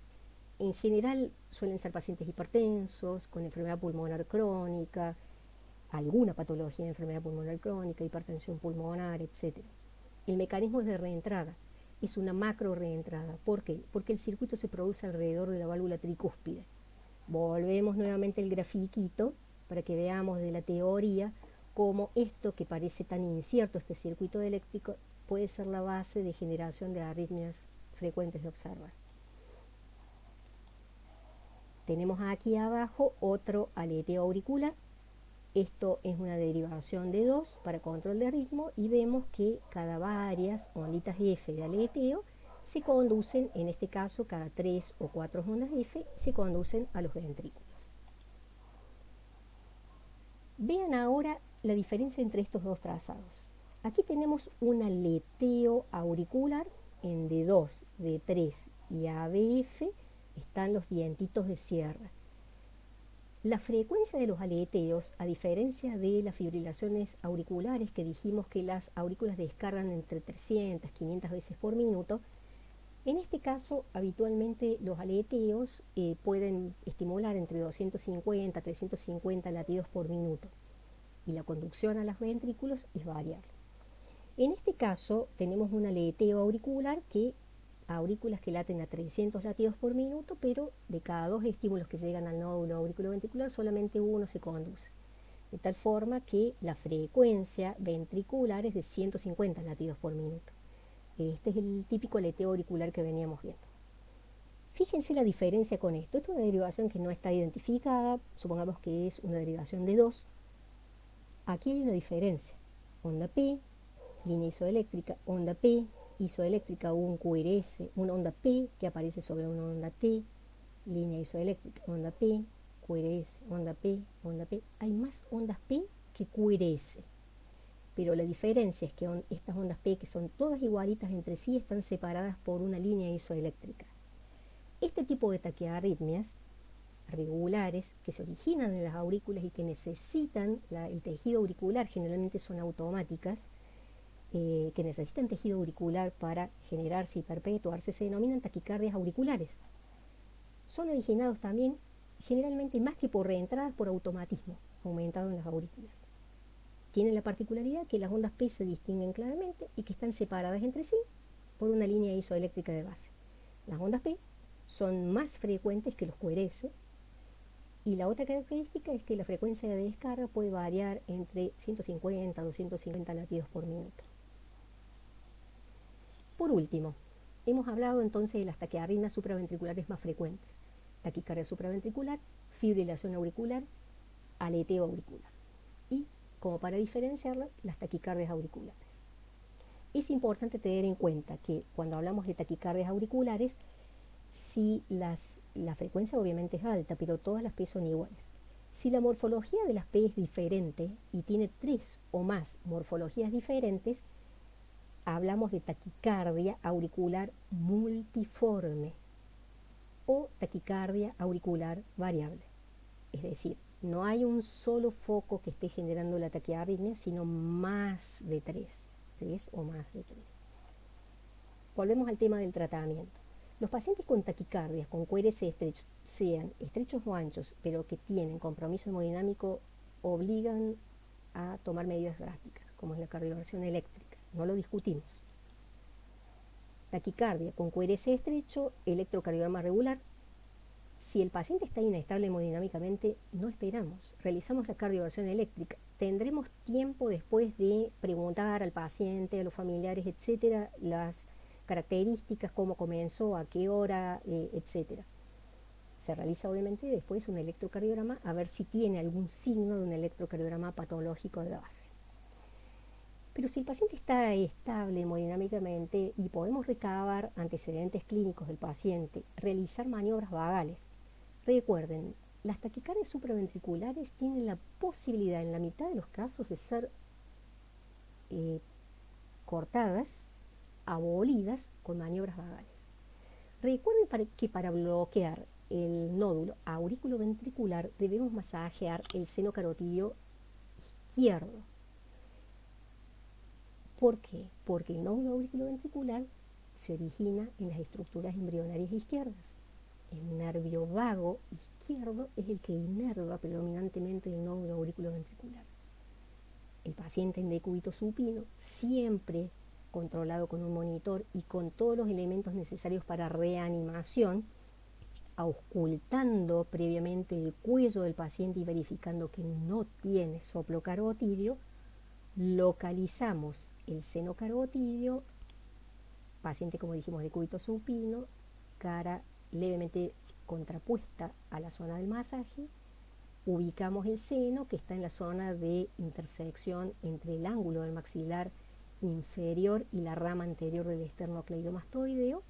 En general suelen ser pacientes hipertensos, con enfermedad pulmonar crónica, alguna patología de enfermedad pulmonar crónica, hipertensión pulmonar, etc. El mecanismo es de reentrada, es una macro reentrada. ¿Por qué? Porque el circuito se produce alrededor de la válvula tricúspide. Volvemos nuevamente al grafiquito para que veamos de la teoría cómo esto que parece tan incierto, este circuito eléctrico, puede ser la base de generación de arritmias frecuentes de observar. Tenemos aquí abajo otro aleteo auricular. Esto es una derivación de 2 para control de ritmo y vemos que cada varias onditas F de aleteo se conducen, en este caso cada 3 o 4 ondas F, se conducen a los ventrículos. Vean ahora la diferencia entre estos dos trazados. Aquí tenemos un aleteo auricular en D2, D3 y ABF están los dientitos de cierre. La frecuencia de los aleteos, a diferencia de las fibrilaciones auriculares, que dijimos que las aurículas descargan entre 300 y 500 veces por minuto, en este caso habitualmente los aleteos pueden estimular entre 250 y 350 latidos por minuto y la conducción a los ventrículos es variable. En este caso tenemos un aleteo auricular aurículas que laten a 300 latidos por minuto, pero de cada 2 estímulos que llegan al nódulo auriculoventricular, solamente uno se conduce. De tal forma que la frecuencia ventricular es de 150 latidos por minuto. Este es el típico aleteo auricular que veníamos viendo. Fíjense la diferencia con esto. Esta es una derivación que no está identificada, supongamos que es una derivación de 2. Aquí hay una diferencia. Onda P, línea isoeléctrica, onda P, isoeléctrica, un QRS, una onda P que aparece sobre una onda T, línea isoeléctrica, onda P, QRS, onda P, onda P. Hay más ondas P que QRS, pero la diferencia es que estas ondas P, que son todas igualitas entre sí, están separadas por una línea isoeléctrica. Este tipo de taquiarritmias regulares que se originan en las aurículas y que necesitan el tejido auricular, generalmente son automáticas, que necesitan tejido auricular para generarse y perpetuarse, se denominan taquicardias auriculares. Son originados también generalmente más que por reentradas, por automatismo aumentado en las aurículas. Tienen la particularidad que las ondas P se distinguen claramente y que están separadas entre sí por una línea isoeléctrica de base. Las ondas P son más frecuentes que los QRS y la otra característica es que la frecuencia de descarga puede variar entre 150 a 250 latidos por minuto. Por último, hemos hablado entonces de las taquiarritmias supraventriculares más frecuentes: taquicardia supraventricular, fibrilación auricular, aleteo auricular y, como para diferenciarlas, las taquicardias auriculares. Es importante tener en cuenta que cuando hablamos de taquicardias auriculares, si la frecuencia obviamente es alta, pero todas las P son iguales. Si la morfología de las P es diferente y tiene 3 o más morfologías diferentes, hablamos de taquicardia auricular multiforme o taquicardia auricular variable. Es decir, no hay un solo foco que esté generando la taquiarritmia, sino más de 3 o más de 3. Volvemos al tema del tratamiento. Los pacientes con taquicardias, con QRS estrechos, sean estrechos o anchos, pero que tienen compromiso hemodinámico, obligan a tomar medidas drásticas, como es la cardioversión eléctrica. No lo discutimos. Taquicardia con QRS estrecho, electrocardiograma regular. Si el paciente está inestable hemodinámicamente, no esperamos, realizamos la cardioversión eléctrica. Tendremos tiempo después de preguntar al paciente, a los familiares, etcétera, las características, cómo comenzó, a qué hora, etcétera. Se realiza obviamente después un electrocardiograma a ver si tiene algún signo de un electrocardiograma patológico de la base. Pero si el paciente está estable hemodinámicamente y podemos recabar antecedentes clínicos del paciente, realizar maniobras vagales. Recuerden, las taquicardias supraventriculares tienen la posibilidad en la mitad de los casos de ser cortadas, abolidas con maniobras vagales. Recuerden que para bloquear el nódulo auriculoventricular debemos masajear el seno carotidio izquierdo. ¿Por qué? Porque el nódulo auriculoventricular se origina en las estructuras embrionarias izquierdas. El nervio vago izquierdo es el que inerva predominantemente el nódulo auriculoventricular. El paciente en decúbito supino, siempre controlado con un monitor y con todos los elementos necesarios para reanimación, auscultando previamente el cuello del paciente y verificando que no tiene soplo carotidio, localizamos el seno carotidio, paciente como dijimos de decúbito supino, cara levemente contrapuesta a la zona del masaje, ubicamos el seno que está en la zona de intersección entre el ángulo del maxilar inferior y la rama anterior del esternocleidomastoideo,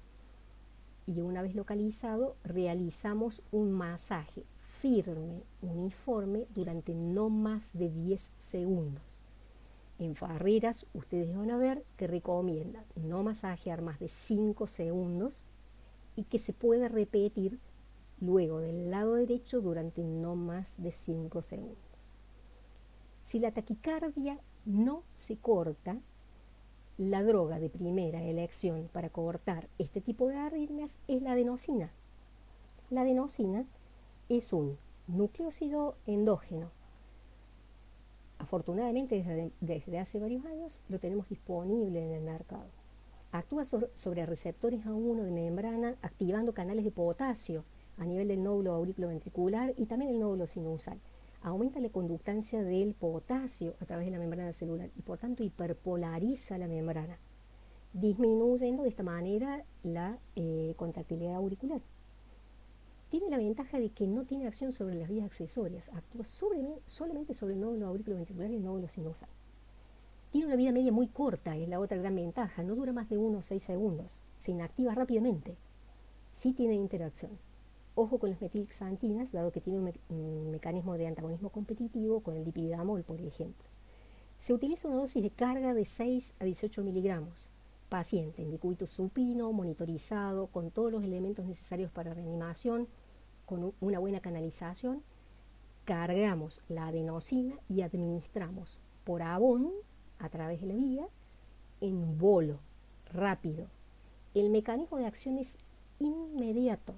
y una vez localizado realizamos un masaje firme, uniforme, durante no más de 10 segundos. En Farreras ustedes van a ver que recomiendan no masajear más de 5 segundos y que se puede repetir luego del lado derecho durante no más de 5 segundos. Si la taquicardia no se corta, la droga de primera elección para cortar este tipo de arritmias es la adenosina. La adenosina es un nucleósido endógeno. Afortunadamente desde hace varios años lo tenemos disponible en el mercado. Actúa sobre receptores A1 de membrana, activando canales de potasio a nivel del nódulo auriculoventricular y también el nódulo sinusal. Aumenta la conductancia del potasio a través de la membrana celular y por tanto hiperpolariza la membrana, disminuyendo de esta manera la contractilidad auricular. Tiene la ventaja de que no tiene acción sobre las vías accesorias, actúa solamente sobre el nódulo auriculoventricular y el nódulo sinusal. Tiene una vida media muy corta, es la otra gran ventaja, no dura más de 1 o 6 segundos, se inactiva rápidamente. Sí tiene interacción. Ojo con las metilxantinas, dado que tiene un mecanismo de antagonismo competitivo con el dipidamol, por ejemplo. Se utiliza una dosis de carga de 6 a 18 miligramos. Paciente en decúbito supino, monitorizado, con todos los elementos necesarios para reanimación, con una buena canalización, cargamos la adenosina y administramos por Avon, a través de la vía, en bolo, rápido. El mecanismo de acción es inmediato,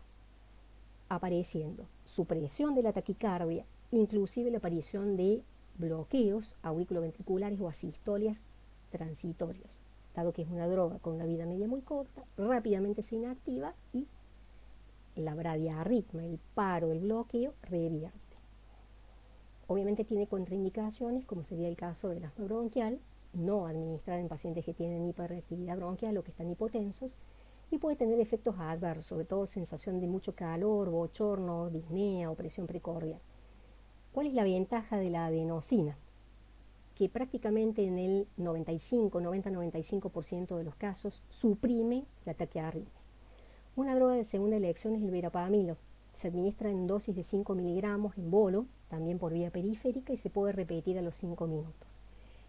apareciendo supresión de la taquicardia, inclusive la aparición de bloqueos auriculoventriculares o asistolias transitorios, dado que es una droga con una vida media muy corta, rápidamente se inactiva y la bradiarritmia, el paro, el bloqueo, revierte. Obviamente tiene contraindicaciones, como sería el caso del asma bronquial, no administrar en pacientes que tienen hiperreactividad bronquial o que están hipotensos, y puede tener efectos adversos, sobre todo sensación de mucho calor, bochorno, disnea o presión precordial. ¿Cuál es la ventaja de la adenosina? Que prácticamente en el 90-95% de los casos suprime la taquiarritmia. Una droga de segunda elección es el verapamilo. Se administra en dosis de 5 miligramos en bolo, también por vía periférica, y se puede repetir a los 5 minutos.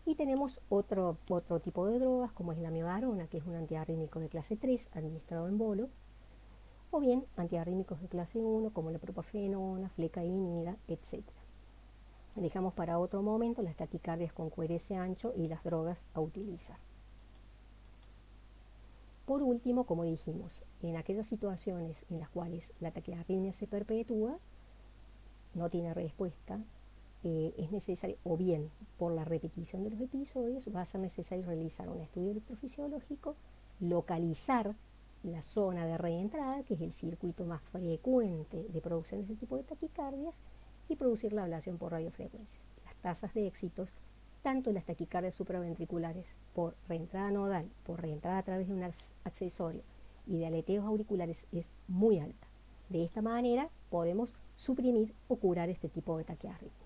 Y tenemos otro tipo de drogas, como es la amiodarona, que es un antiarrítmico de clase 3, administrado en bolo, o bien antiarrítmicos de clase 1, como la propafenona, flecainida, etc. Dejamos para otro momento las taquicardias con QRS ancho y las drogas a utilizar. Por último, como dijimos, en aquellas situaciones en las cuales la taquiarritmia se perpetúa, no tiene respuesta, es necesario, o bien por la repetición de los episodios, va a ser necesario realizar un estudio electrofisiológico, localizar la zona de reentrada, que es el circuito más frecuente de producción de este tipo de taquicardias, y producir la ablación por radiofrecuencia. Las tasas de éxitos, tanto en las taquicardias supraventriculares por reentrada nodal, por reentrada a través de un accesorio y de aleteos auriculares, es muy alta. De esta manera podemos suprimir o curar este tipo de taquiarritmia.